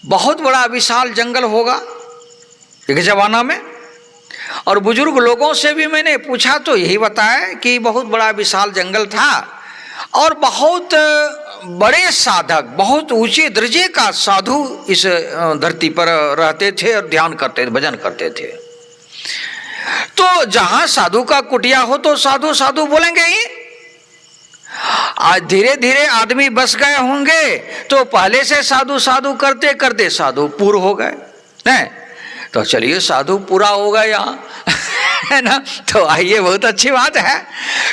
बहुत बड़ा विशाल जंगल होगा एक जमाना में, और बुजुर्ग लोगों से भी मैंने पूछा तो यही बताया कि बहुत बड़ा विशाल जंगल था और बहुत बड़े साधक, बहुत ऊंचे दर्जे का साधु इस धरती पर रहते थे और ध्यान करते थे, भजन करते थे। तो जहां साधु का कुटिया हो तो साधु साधु बोलेंगे ही। आज धीरे धीरे आदमी बस गए होंगे तो पहले से साधु साधु करते करते साधु पूर्ण हो गए, नहीं तो चलिए साधु पूरा हो गया यहाँ है ना। तो आइए, बहुत अच्छी बात है।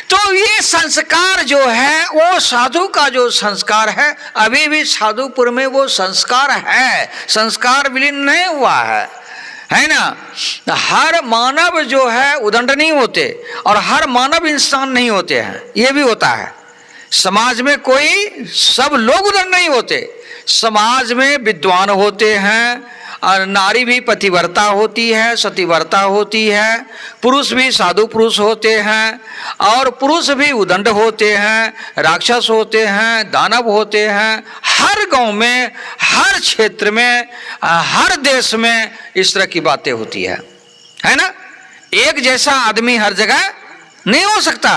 तो ये संस्कार जो है वो साधु का जो संस्कार है, अभी भी साधुपुर में वो संस्कार है, संस्कार विलीन नहीं हुआ है ना। हर मानव जो है उदंड नहीं होते और हर मानव इंसान नहीं होते हैं, ये भी होता है। समाज में कोई सब लोग उदंड नहीं होते, समाज में विद्वान होते हैं और नारी भी पतिव्रता होती है, सतीव्रता होती है, पुरुष भी साधु पुरुष होते हैं और पुरुष भी उदंड होते हैं, राक्षस होते हैं, दानव होते हैं। हर गांव में, हर क्षेत्र में, हर देश में इस तरह की बातें होती है ना। एक जैसा आदमी हर जगह नहीं हो सकता,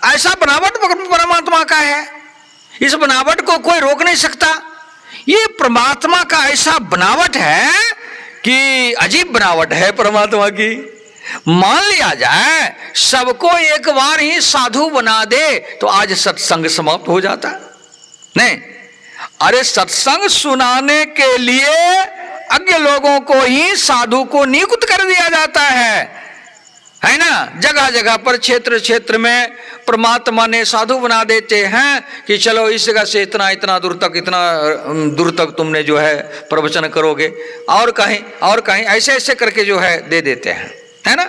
ऐसा बनावट परमात्मा का है, इस बनावट को कोई रोक नहीं सकता। ये परमात्मा का ऐसा बनावट है कि अजीब बनावट है परमात्मा की। मान लिया जाए सबको एक बार ही साधु बना दे तो आज सत्संग समाप्त हो जाता नहीं। अरे सत्संग सुनाने के लिए अज्ञ लोगों को ही साधु को नियुक्त कर दिया जाता है ना। जगह जगह पर, क्षेत्र क्षेत्र में परमात्मा ने साधु बना देते हैं कि चलो इस जगह से इतना इतना दूर तक तुमने जो है प्रवचन करोगे, और कहीं ऐसे ऐसे करके जो है दे देते हैं, है ना।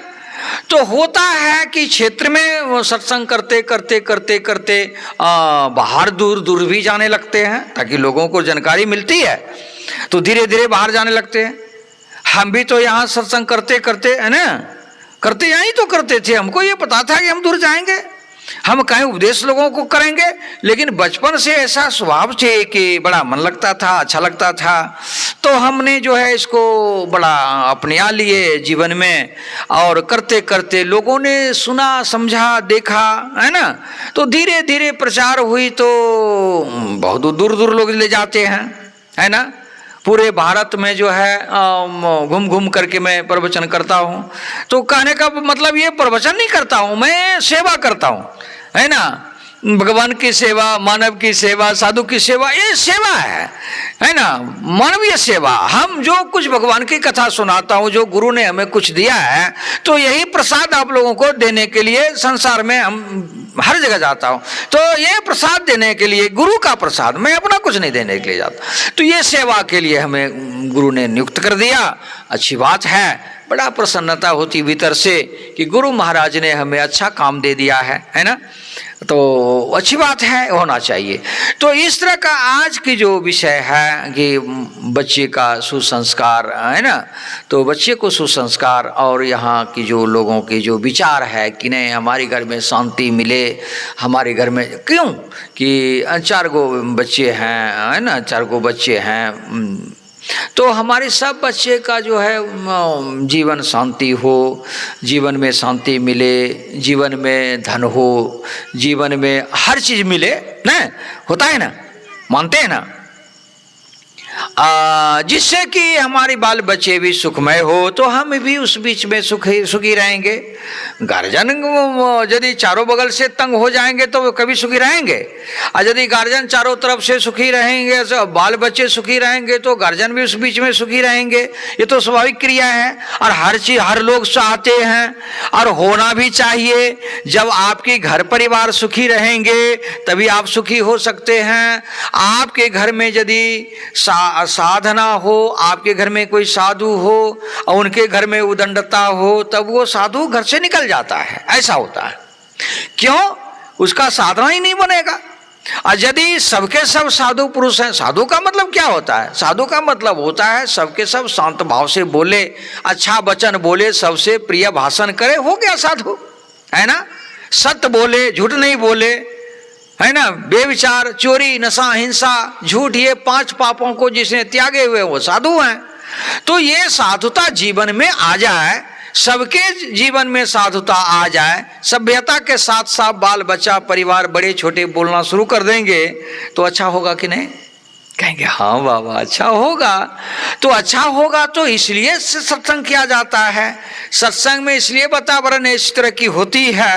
तो होता है कि क्षेत्र में सत्संग करते करते करते करते बाहर दूर दूर भी जाने लगते हैं ताकि लोगों को जानकारी मिलती है, तो धीरे धीरे बाहर जाने लगते हैं। हम भी तो यहाँ सत्संग करते करते, है ना, करते यहीं तो करते थे। हमको ये पता था कि हम दूर जाएंगे, हम कहीं उपदेश लोगों को करेंगे, लेकिन बचपन से ऐसा स्वभाव थे कि बड़ा मन लगता था, अच्छा लगता था, तो हमने जो है इसको बड़ा अपना लिए जीवन में। और करते करते लोगों ने सुना, समझा, देखा, है ना, तो धीरे धीरे प्रचार हुई तो बहुत दूर दूर लोग ले जाते हैं, है ना। पूरे भारत में जो है घूम घूम करके मैं प्रवचन करता हूँ। तो कहने का मतलब ये प्रवचन नहीं करता हूँ, मैं सेवा करता हूँ, है ना। भगवान की सेवा, मानव की सेवा, साधु की सेवा, ये सेवा है ना, मानवीय सेवा। हम जो कुछ भगवान की कथा सुनाता हूँ, जो गुरु ने हमें कुछ दिया है, तो यही प्रसाद आप लोगों को देने के लिए संसार में हम हर जगह जाता हूँ। तो ये प्रसाद देने के लिए, गुरु का प्रसाद, मैं अपना कुछ नहीं देने के लिए जाता। तो ये सेवा के लिए हमें गुरु ने नियुक्त कर दिया, अच्छी बात है। बड़ा प्रसन्नता होती भीतर से कि गुरु महाराज ने हमें अच्छा काम दे दिया है ना। तो अच्छी बात है, होना चाहिए। तो इस तरह का आज की जो विषय है कि बच्चे का सुसंस्कार, है ना, तो बच्चे को सुसंस्कार और यहाँ की जो लोगों के जो विचार है कि नहीं हमारे घर में शांति मिले, हमारे घर में क्यों कि 4 गो बच्चे हैं, है ना, 4 गो बच्चे हैं, तो हमारे सब बच्चे का जो है जीवन शांति हो, जीवन में शांति मिले, जीवन में धन हो, जीवन में हर चीज मिले ना, होता है ना, मानते हैं ना, जिससे कि हमारे बाल बच्चे भी सुखमय हो, तो हम भी उस बीच में सुखी रहेंगे। गार्जियन यदि चारों बगल से तंग हो जाएंगे तो वो कभी सुखी रहेंगे, और यदि गार्जियन चारों तरफ से सुखी रहेंगे, तो बाल बच्चे सुखी रहेंगे, तो गार्जियन भी उस बीच में सुखी रहेंगे। ये तो स्वाभाविक क्रिया है और हर चीज हर लोग चाहते हैं और होना भी चाहिए। जब आपके घर परिवार सुखी रहेंगे तभी आप सुखी हो सकते हैं। आपके घर में यदि साधना हो, आपके घर में कोई साधु हो और उनके घर में उदंडता हो, तब वो साधु घर से निकल जाता है, ऐसा होता है। क्यों? उसका साधना ही नहीं बनेगा। और यदि सबके सब साधु पुरुष हैं, साधु का मतलब क्या होता है? साधु का मतलब होता है सबके सब शांत भाव से बोले, अच्छा वचन बोले, सबसे प्रिय भाषण करे, हो गया साधु, है ना। सत्य बोले, झूठ नहीं बोले, है ना, बेविचार, चोरी, नशा, हिंसा, झूठ, ये 5 पापों को जिसने त्यागे हुए वो साधु हैं। तो ये साधुता जीवन में आ जाए सबके जीवन में साधुता आ जाए, सभ्यता के साथ साथ बाल बच्चा परिवार बड़े छोटे बोलना शुरू कर देंगे तो अच्छा होगा कि नहीं? कहेंगे हाँ बाबा अच्छा होगा। तो अच्छा होगा तो इसलिए सत्संग किया जाता है। सत्संग में इसलिए वातावरण इस तरह की होती है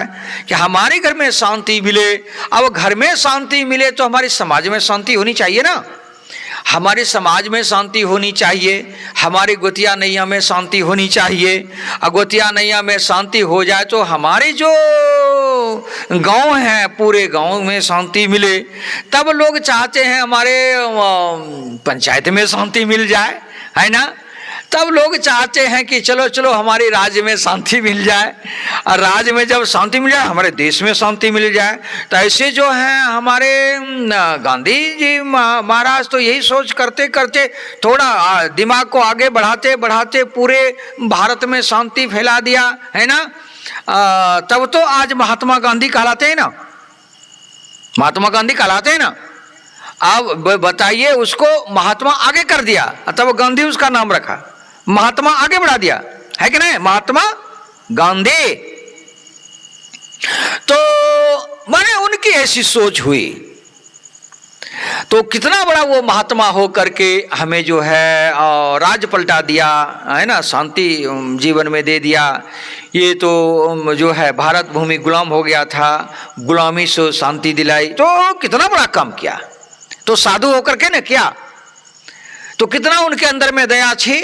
कि हमारे घर में शांति मिले। अब घर में शांति मिले तो हमारे समाज में शांति होनी चाहिए ना। हमारे समाज में शांति होनी चाहिए, हमारी गोतिया नैया में शांति होनी चाहिए। गोतिया नैया में शांति हो जाए तो हमारे जो गांव हैं पूरे गांव में शांति मिले। तब लोग चाहते हैं हमारे पंचायत में शांति मिल जाए, है ना। तब लोग चाहते हैं कि चलो चलो हमारे राज्य में शांति मिल जाए, और राज्य में जब शांति मिल जाए हमारे देश में शांति मिल जाए। तो ऐसे जो हैं हमारे गांधी जी महाराज तो यही सोच करते करते थोड़ा दिमाग को आगे बढ़ाते बढ़ाते पूरे भारत में शांति फैला दिया, है ना। तब तो आज महात्मा गांधी कहलाते हैं ना, महात्मा गांधी कहलाते हैं ना। अब बताइए, उसको महात्मा आगे कर दिया तब गांधी उसका नाम रखा, महात्मा आगे बढ़ा दिया, है कि नहीं, महात्मा गांधी। तो माने उनकी ऐसी सोच हुई। तो कितना बड़ा वो महात्मा हो करके हमें जो है राज पलटा दिया, है ना, शांति जीवन में दे दिया। ये तो जो है भारत भूमि गुलाम हो गया था, गुलामी से शांति दिलाई। तो कितना बड़ा काम किया। तो साधु होकर के न किया, तो कितना उनके अंदर में दया थी,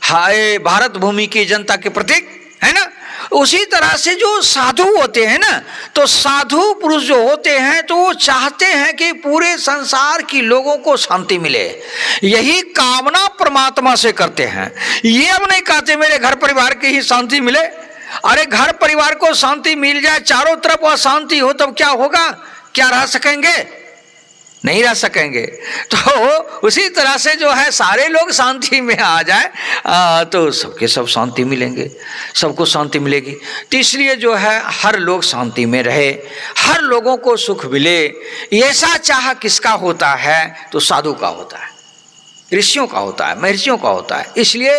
हाय भारत भूमि की जनता के प्रतीक, है ना। उसी तरह से जो साधु होते हैं ना, तो साधु पुरुष जो होते हैं तो वो चाहते हैं कि पूरे संसार की लोगों को शांति मिले। यही कामना परमात्मा से करते हैं। ये अब नहीं कहते मेरे घर परिवार की ही शांति मिले। अरे घर परिवार को शांति मिल जाए, चारों तरफ अशांति हो तब क्या होगा? क्या रह सकेंगे? नहीं रह सकेंगे। तो उसी तरह से जो है सारे लोग शांति में आ जाए तो सबके सब शांति मिलेंगे, सबको शांति मिलेगी। तो इसलिए जो है हर लोग शांति में रहे, हर लोगों को सुख मिले। ऐसा चाह किसका होता है? तो साधु का होता है, ऋषियों का होता है, महर्षियों का होता है। इसलिए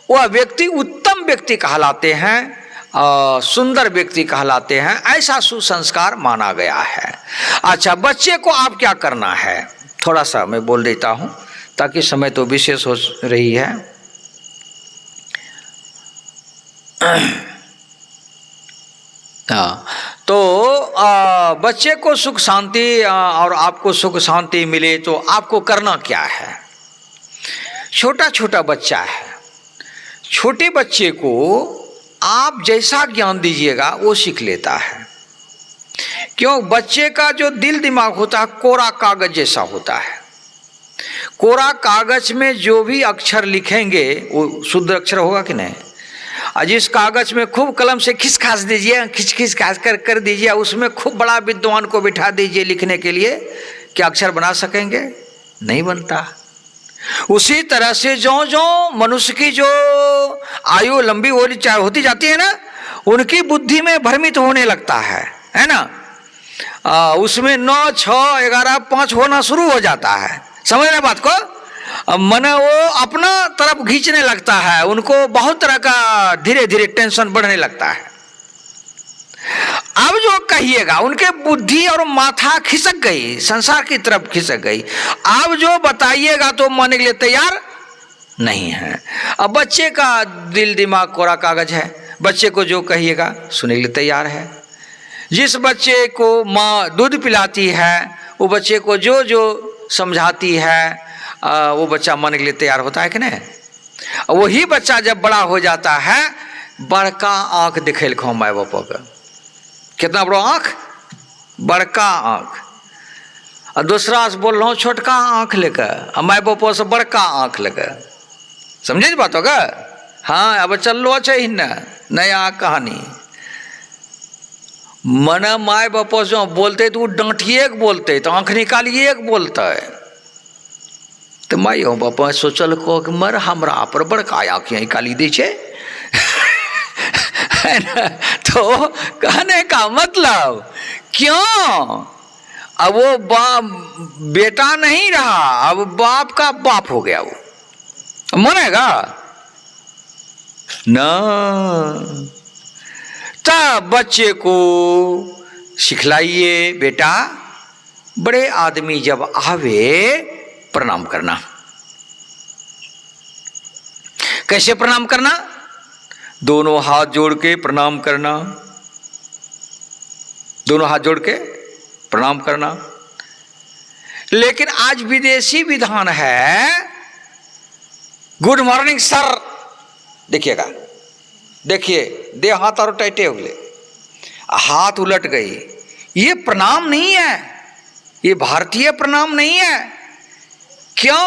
वह व्यक्ति उत्तम व्यक्ति कहलाते हैं, सुंदर व्यक्ति कहलाते हैं। ऐसा सुसंस्कार माना गया है। अच्छा, बच्चे को आप क्या करना है, थोड़ा सा मैं बोल देता हूं ताकि समय तो विशेष हो रही है। तो बच्चे को सुख शांति और आपको सुख शांति मिले तो आपको करना क्या है? छोटा छोटा बच्चा है, छोटे बच्चे को आप जैसा ज्ञान दीजिएगा वो सीख लेता है। क्यों? बच्चे का जो दिल दिमाग होता है कोरा कागज जैसा होता है। कोरा कागज में जो भी अक्षर लिखेंगे वो शुद्ध अक्षर होगा कि नहीं? और जिस कागज में खूब कलम से खिसखास दीजिए, खिच खिच खास कर दीजिए, उसमें खूब बड़ा विद्वान को बिठा दीजिए लिखने के लिए, क्या अक्षर बना सकेंगे? नहीं बनता। उसी तरह से जो जो मनुष्य की जो आयु लंबी होती जाती है ना, उनकी बुद्धि में भ्रमित होने लगता है ना। उसमें 9, 6, 11, 5 होना शुरू हो जाता है। समझ रहे बात को? मन वो अपना तरफ खींचने लगता है, उनको बहुत तरह का धीरे धीरे टेंशन बढ़ने लगता है। अब जो कहिएगा उनके बुद्धि और माथा खिसक गई, संसार की तरफ खिसक गई। अब जो बताइएगा तो मानने के लिए तैयार नहीं है। अब बच्चे का दिल दिमाग कोरा कागज है, बच्चे को जो कहिएगा सुनने के लिए तैयार है। जिस बच्चे को माँ दूध पिलाती है, वो बच्चे को जो जो समझाती है वो बच्चा मानने के लिए तैयार होता है कि नहीं? वही बच्चा जब बड़ा हो जाता है, बड़का आंख दिखेल खो माए बापा का। कितना बड़ा आंख? बड़का आंख। और दूसरा से बोल रहा हूँ छोटका आंख लेकर, माए बापो से बड़का आंख लेकर। समझे बात होगा? हाँ, अब चल लो चाहिए न नया कहानी। मन माए बापो से बोलते तो डांटिए बोलते, तो आंख निकालिए बोलता है। तो माई हो बापा सोचल को कि मर हमरा पर बड़का आंख निकाली दी छे। है ना? तो कहने का मतलब क्यों? अब वो बेटा नहीं रहा, अब बाप का बाप हो गया। वो मानेगा? न। तब बच्चे को सिखलाइए, बेटा बड़े आदमी जब आवे प्रणाम करना। कैसे प्रणाम करना? दोनों हाथ जोड़ के प्रणाम करना, दोनों हाथ जोड़ के प्रणाम करना। लेकिन आज विदेशी विधान है, गुड मॉर्निंग सर, देखिएगा, देखिए दे हाथ और टाइटे हो गए, हाथ उलट गई। ये प्रणाम नहीं है, ये भारतीय प्रणाम नहीं है। क्यों?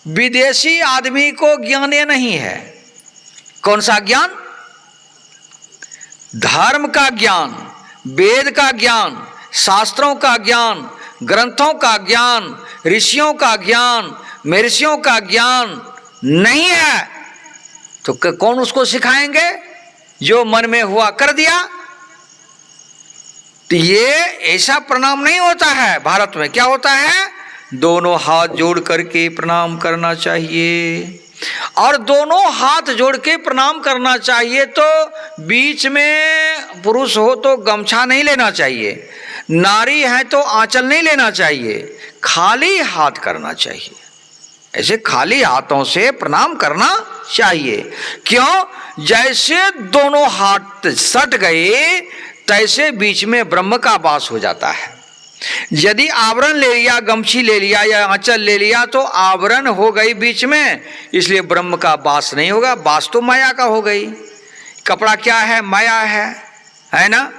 विदेशी आदमी को ज्ञान ये नहीं है। कौन सा ज्ञान? धर्म का ज्ञान, वेद का ज्ञान, शास्त्रों का ज्ञान, ग्रंथों का ज्ञान, ऋषियों का ज्ञान, महर्षियों का ज्ञान नहीं है। तो कौन उसको सिखाएंगे? जो मन में हुआ कर दिया। तो ये ऐसा प्रणाम नहीं होता है। भारत में क्या होता है? दोनों हाथ जोड़ करके प्रणाम करना चाहिए। और दोनों हाथ जोड़ के प्रणाम करना चाहिए तो बीच में पुरुष हो तो गमछा नहीं लेना चाहिए, नारी है तो आंचल नहीं लेना चाहिए, खाली हाथ करना चाहिए। ऐसे खाली हाथों से प्रणाम करना चाहिए। क्यों? जैसे दोनों हाथ सट गए तैसे बीच में ब्रह्म का वास हो जाता है। यदि आवरण ले लिया, गमछी ले लिया या आंचल ले लिया तो आवरण हो गई बीच में, इसलिए ब्रह्म का वास नहीं होगा। वास तो माया का हो गई। कपड़ा क्या है? माया है ना?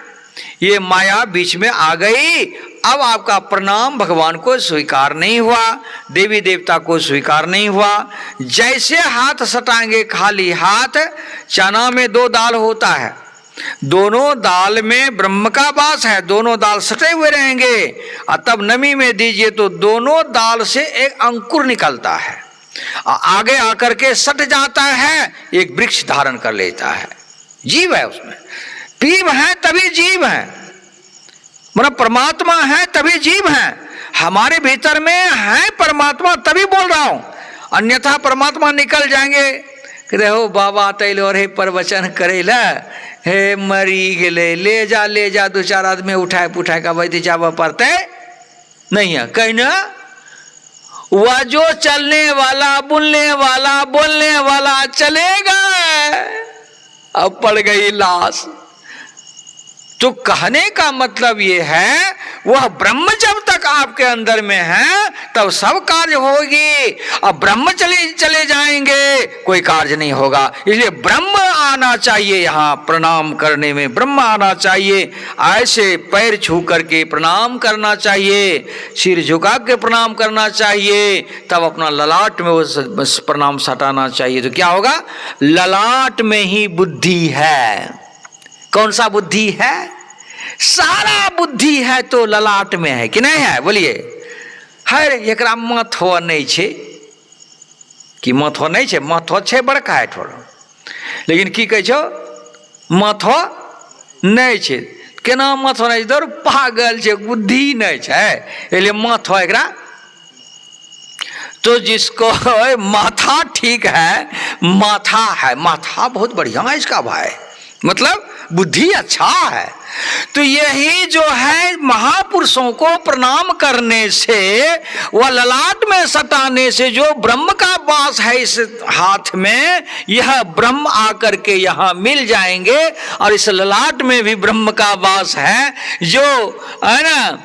ये माया बीच में आ गई। अब आपका प्रणाम भगवान को स्वीकार नहीं हुआ, देवी देवता को स्वीकार नहीं हुआ। जैसे हाथ सटाएंगे खाली हाथ, चना में 2 दाल होता है, दोनों दाल में ब्रह्म का वास है, दोनों दाल सटे हुए रहेंगे। और तब नमी में दीजिए तो दोनों दाल से एक अंकुर निकलता है, आगे आकर के सट जाता है, एक वृक्ष धारण कर लेता है। जीव है उसमें, पीव है तभी जीव है, मतलब परमात्मा है तभी जीव है। हमारे भीतर में है परमात्मा तभी बोल रहा हूं, अन्यथा परमात्मा निकल जाएंगे। कहते हो बाबा तैल और हे प्रवचन करेला, हे मरी गले, ले जा 2-4 आदमी उठाए पुठाए का वैद्य जावा पड़ते नहीं है। कहीं ना वह जो चलने वाला, बुलने वाला, बोलने वाला चलेगा, अब पड़ गई लाश। तो कहने का मतलब ये है, वह ब्रह्म जब तक आपके अंदर में है तब सब कार्य होगी। अब ब्रह्म चले जाएंगे, कोई कार्य नहीं होगा। इसलिए ब्रह्म आना चाहिए, यहाँ प्रणाम करने में ब्रह्म आना चाहिए। ऐसे पैर छू करके प्रणाम करना चाहिए, सिर झुका के प्रणाम करना चाहिए, तब अपना ललाट में वो प्रणाम सटाना चाहिए। तो क्या होगा? ललाट में ही बुद्धि है। कौन सा बुद्धि है? सारा बुद्धि है तो ललाट में है कि नहीं है? बोलिए। हर एकरा माथो नहीं छे कि माथो नहीं छे? माथो छे बड़का है थोड़ा, लेकिन की कह छो माथो नहीं छे। केना माथो नहीं? दर पागल छे, बुद्धि नहीं छे, इसलिए माथो एकरा। तो जिसको माथा ठीक है, माथा है, माथा बहुत बढ़िया है इसका भाई, मतलब बुद्धि अच्छा है। तो यही जो है महापुरुषों को प्रणाम करने से, वह ललाट में सटाने से जो ब्रह्म का वास है इस हाथ में, यह ब्रह्म आकर के यहाँ मिल जाएंगे। और इस ललाट में भी ब्रह्म का वास है, जो है ना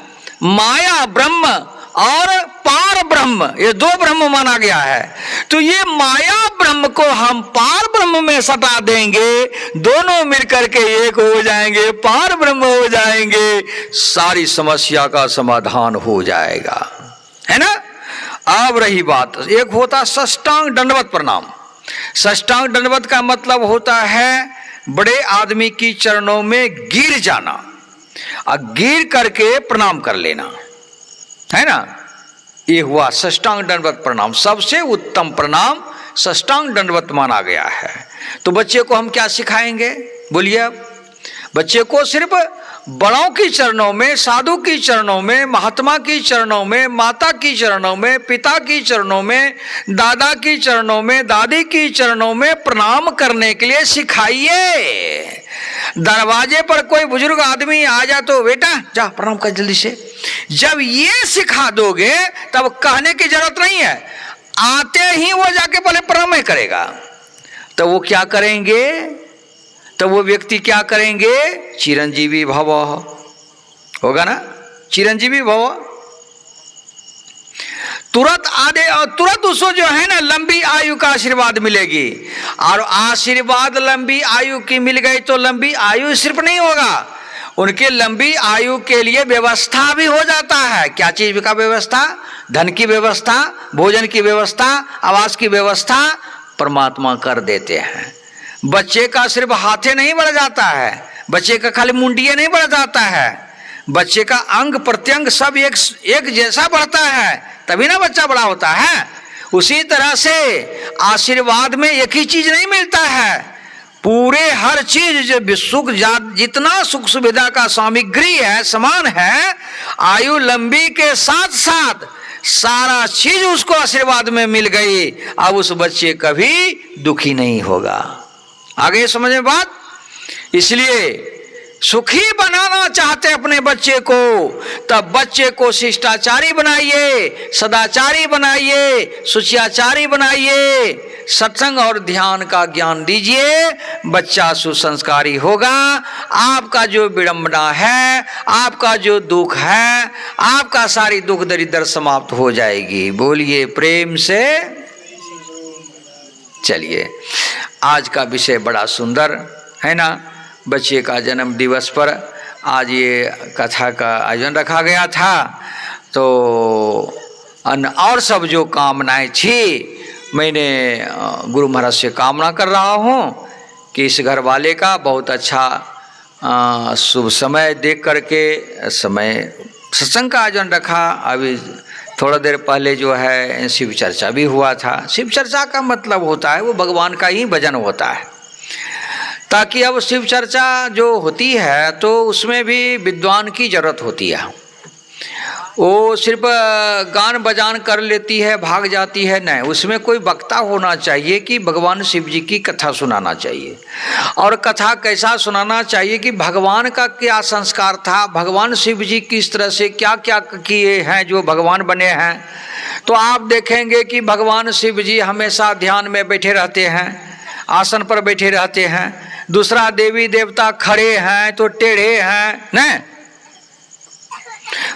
माया ब्रह्म और पार ब्रह्म, ये 2 ब्रह्म माना गया है। तो ये माया ब्रह्म को हम पार ब्रह्म में सटा देंगे, दोनों मिलकर के एक हो जाएंगे, पार ब्रह्म हो जाएंगे, सारी समस्या का समाधान हो जाएगा, है ना। अब रही बात, एक होता साष्टांग दंडवत प्रणाम। साष्टांग दंडवत का मतलब होता है बड़े आदमी की चरणों में गिर जाना और गिर करके प्रणाम कर लेना, है ना। ये हुआ साष्टांग दंडवत प्रणाम। सबसे उत्तम प्रणाम साष्टांग दंडवत माना गया है। तो बच्चे को हम क्या सिखाएंगे? बोलिए। अब बच्चे को सिर्फ बड़ों की चरणों में, साधु की चरणों में, महात्मा की चरणों में, माता की चरणों में, पिता की चरणों में, दादा की चरणों में, दादी की चरणों में प्रणाम करने के लिए सिखाइए। दरवाजे पर कोई बुजुर्ग आदमी आ जा तो बेटा जा प्रणाम कर जल्दी से। जब ये सिखा दोगे तब कहने की जरूरत नहीं है, आते ही वो जाके पहले प्रणाम ही करेगा। तो वो क्या करेंगे, तो वो व्यक्ति क्या करेंगे, चिरंजीवी भव होगा ना, चिरंजीवी भव। तुरंत उसको जो है ना लंबी आयु का आशीर्वाद मिलेगी। और आशीर्वाद लंबी आयु की मिल गई तो लंबी आयु सिर्फ नहीं होगा, उनके लंबी आयु के लिए व्यवस्था भी हो जाता है। क्या चीज का व्यवस्था, धन की व्यवस्था, भोजन की व्यवस्था, आवास की व्यवस्था परमात्मा कर देते हैं। बच्चे का सिर्फ हाथे नहीं बढ़ जाता है, बच्चे का खाली मुंडिये नहीं बढ़ जाता है, बच्चे का अंग प्रत्यंग सब एक जैसा बढ़ता है, तभी ना बच्चा बड़ा होता है। उसी तरह से आशीर्वाद में एक ही चीज नहीं मिलता है, पूरे हर चीज जो सुख जितना सुख सुविधा का सामग्री है, समान है, आयु लंबी के साथ साथ सारा चीज उसको आशीर्वाद में मिल गई। अब उस बच्चे कभी दुखी नहीं होगा। आगे समझ में बात। इसलिए सुखी बनाना चाहते अपने बच्चे को, तब बच्चे को शिष्टाचारी बनाइए, सदाचारी बनाइए, सुचियाचारी बनाइए, सत्संग और ध्यान का ज्ञान दीजिए, बच्चा सुसंस्कारी होगा। आपका जो विडंबना है, आपका जो दुख है, आपका सारी दुख दरिद्र समाप्त हो जाएगी। बोलिए प्रेम से। चलिए, आज का विषय बड़ा सुंदर है ना। बच्चे का जन्म दिवस पर आज ये कथा का आयोजन रखा गया था। तो और सब जो कामनाएं थी, मैंने गुरु महाराज से कामना कर रहा हूँ कि इस घर वाले का बहुत अच्छा शुभ समय देख करके समय सत्संग का आयोजन रखा। अभी थोड़ा देर पहले जो है शिव चर्चा भी हुआ था। शिव चर्चा का मतलब होता है वो भगवान का ही भजन होता है, ताकि अब शिव चर्चा जो होती है तो उसमें भी विद्वान की जरूरत होती है। वो सिर्फ गान बजान कर लेती है, भाग जाती है, नहीं, उसमें कोई वक्ता होना चाहिए कि भगवान शिव जी की कथा सुनाना चाहिए। और कथा कैसा सुनाना चाहिए कि भगवान का क्या संस्कार था, भगवान शिव जी किस तरह से क्या क्या किए हैं जो भगवान बने हैं। तो आप देखेंगे कि भगवान शिव जी हमेशा ध्यान में बैठे रहते हैं, आसन पर बैठे रहते हैं। दूसरा देवी देवता खड़े हैं तो टेढ़े हैं, नहीं,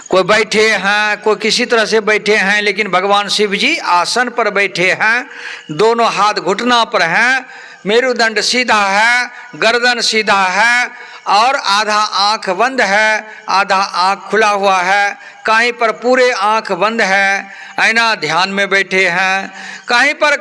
कोई बैठे हैं, कोई किसी तरह से बैठे हैं, लेकिन भगवान शिव जी आसन पर बैठे हैं, दोनों हाथ घुटना पर हैं, मेरुदंड सीधा है, गर्दन सीधा है, और आधा आंख बंद है, आधा आंख खुला हुआ है, कहीं पर पूरे आंख बंद है, ऐना ध्यान में बैठे हैं, कहीं पर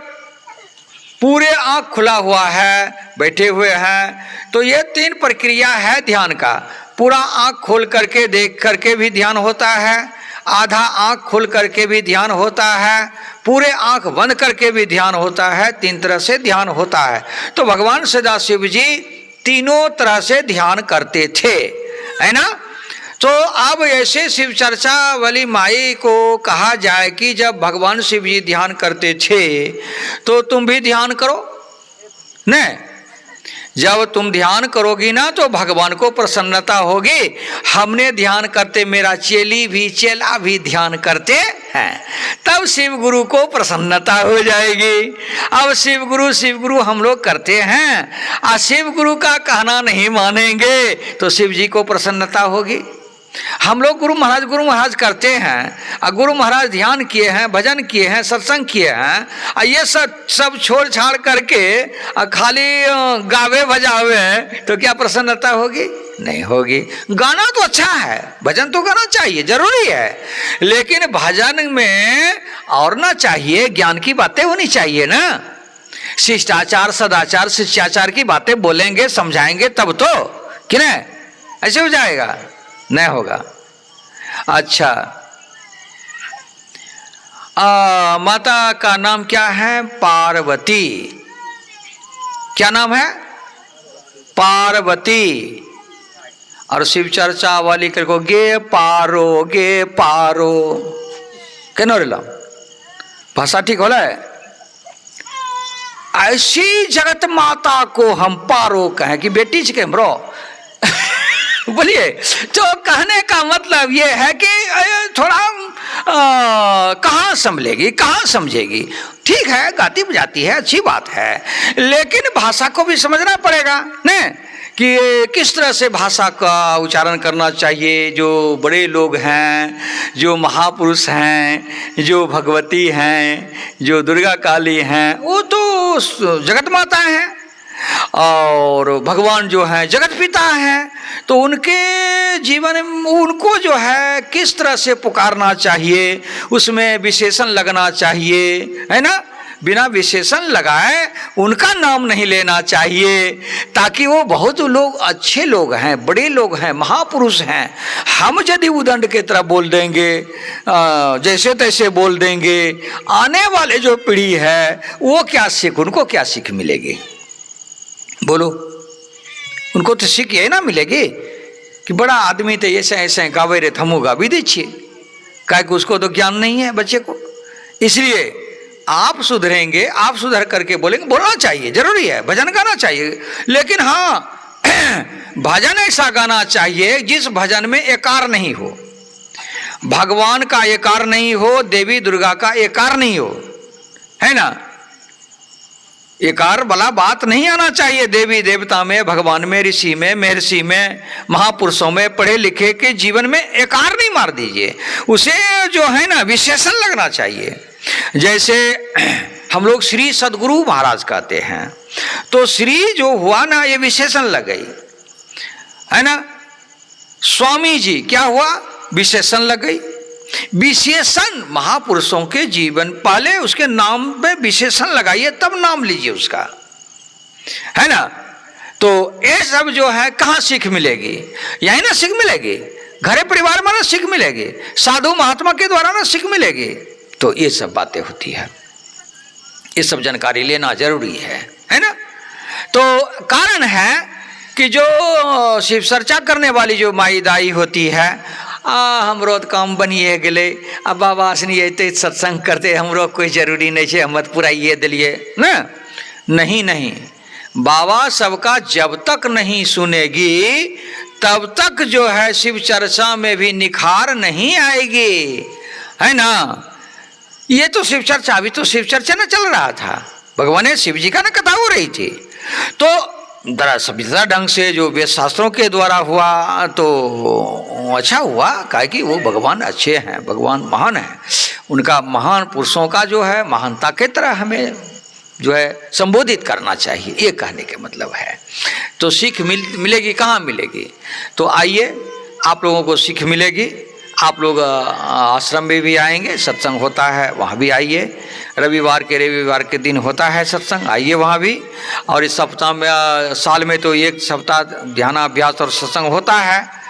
पूरे आंख खुला हुआ है, बैठे हुए हैं। तो ये तीन प्रक्रिया है ध्यान का। पूरा आंख खोल करके देख करके भी ध्यान होता है, आधा आंख खोल करके भी ध्यान होता है, पूरे आंख बंद करके भी ध्यान होता है। तीन तरह से ध्यान होता है। तो भगवान सदाशिव जी तीनों तरह से ध्यान करते थे, है ना। तो अब ऐसे शिव चर्चा वाली माई को कहा जाए कि जब भगवान शिव जी ध्यान करते थे तो तुम भी ध्यान करो। नहीं, जब तुम ध्यान करोगी ना तो भगवान को प्रसन्नता होगी। हमने ध्यान करते, मेरा चेला भी ध्यान करते हैं, तब शिव गुरु को प्रसन्नता हो जाएगी। अब शिव गुरु हम लोग करते हैं, और शिव गुरु का कहना नहीं मानेंगे तो शिव जी को प्रसन्नता होगी। हम लोग गुरु महाराज करते हैं, और गुरु महाराज ध्यान किए हैं, भजन किए हैं, सत्संग किए हैं, और ये सब छोड़ छाड़ करके खाली गावे बजावे तो क्या प्रसन्नता होगी? नहीं होगी। गाना तो अच्छा है, भजन तो गाना चाहिए, जरूरी है, लेकिन भजन में और ना चाहिए, ज्ञान की बातें होनी चाहिए ना। शिष्टाचार, सदाचार, शिष्टाचार की बातें बोलेंगे, समझाएंगे तब तो, कि नहीं? ऐसे हो जाएगा? नहीं होगा। अच्छा, माता का नाम क्या है? पार्वती। क्या नाम है? पार्वती। और शिव चर्चा वाली को गे पारो केनो रे भाषा ठीक होला है। ऐसी जगत माता को हम पारो कहें कि बेटी के हमरो बोलिए। तो कहने का मतलब ये है कि थोड़ा कहाँ संभलेगी, कहाँ समझेगी। ठीक है, गाती बजाती है, अच्छी बात है, लेकिन भाषा को भी समझना पड़ेगा न कि किस तरह से भाषा का उच्चारण करना चाहिए। जो बड़े लोग हैं, जो महापुरुष हैं, जो भगवती हैं, जो दुर्गा काली हैं, वो तो जगत माता हैं और भगवान जो है जगत पिता हैं। तो उनके जीवन में उनको जो है किस तरह से पुकारना चाहिए, उसमें विशेषण लगना चाहिए, है ना। बिना विशेषण लगाए उनका नाम नहीं लेना चाहिए, ताकि वो बहुत लोग अच्छे लोग हैं, बड़े लोग हैं, महापुरुष हैं। हम यदि उदंड की तरह बोल देंगे, जैसे तैसे बोल देंगे, आने वाले जो पीढ़ी है वो क्या सीख, उनको क्या सीख मिलेगी बोलो। उनको तो सीख यही ना मिलेगी कि बड़ा आदमी तो ऐसे ऐसे गावे रे थमू गावी दे छिए, काहे कि उसको तो ज्ञान नहीं है बच्चे को। इसलिए आप सुधरेंगे, आप सुधर करके बोलेंगे, बोलना चाहिए, जरूरी है, भजन गाना चाहिए, लेकिन हाँ भजन ऐसा गाना चाहिए जिस भजन में एकार नहीं हो, भगवान का एकार नहीं हो, देवी दुर्गा का एकार नहीं हो, है ना। एकार वाला बात नहीं आना चाहिए देवी देवता में, भगवान में, ऋषि में, महर्षि में, महापुरुषों में, पढ़े लिखे के जीवन में एकार नहीं मार दीजिए, उसे जो है ना विशेषण लगना चाहिए। जैसे हम लोग श्री सद्गुरु महाराज कहते हैं, तो श्री जो हुआ ना ये विशेषण लग गई, है ना। स्वामी जी क्या हुआ, विशेषण लग गई। विशेषण महापुरुषों के जीवन, पहले उसके नाम पे विशेषण लगाइए तब नाम लीजिए उसका, है ना। तो ये सब जो है कहाँ सीख मिलेगी, यही ना सीख मिलेगी, घरे परिवार में ना सीख मिलेगी, साधु महात्मा के द्वारा ना सीख मिलेगी। तो ये सब बातें होती है, ये सब जानकारी लेना जरूरी है ना। तो कारण है कि जो शिव चर्चा करने वाली जो माई दाई होती है, हमरो तो काम बनिए गए, अब बाबा असनी अते सत्संग करते, हमरो कोई जरूरी नहीं है, हम पूरा ये दिलिए ना। नहीं नहीं, बाबा सबका जब तक नहीं सुनेगी तब तक जो है शिव चर्चा में भी निखार नहीं आएगी, है ना। ये तो शिव चर्चा, अभी तो शिव चर्चा ना चल रहा था, भगवान शिव जी का ना कथा हो रही थी। तो सभ्यता ढंग से जो वेद शास्त्रों के द्वारा हुआ तो अच्छा हुआ, काहे कि वो भगवान अच्छे हैं, भगवान महान है, उनका महान पुरुषों का जो है महानता के तरह हमें जो है संबोधित करना चाहिए, ये कहने के मतलब है। तो सीख मिलेगी, कहाँ मिलेगी। तो आइए, आप लोगों को सीख मिलेगी। आप लोग आश्रम में भी आएंगे, सत्संग होता है वहाँ भी आइए, रविवार के दिन होता है सत्संग, आइए वहाँ भी। और इस सप्ताह में, साल में तो एक सप्ताह ध्यानाभ्यास और सत्संग होता है।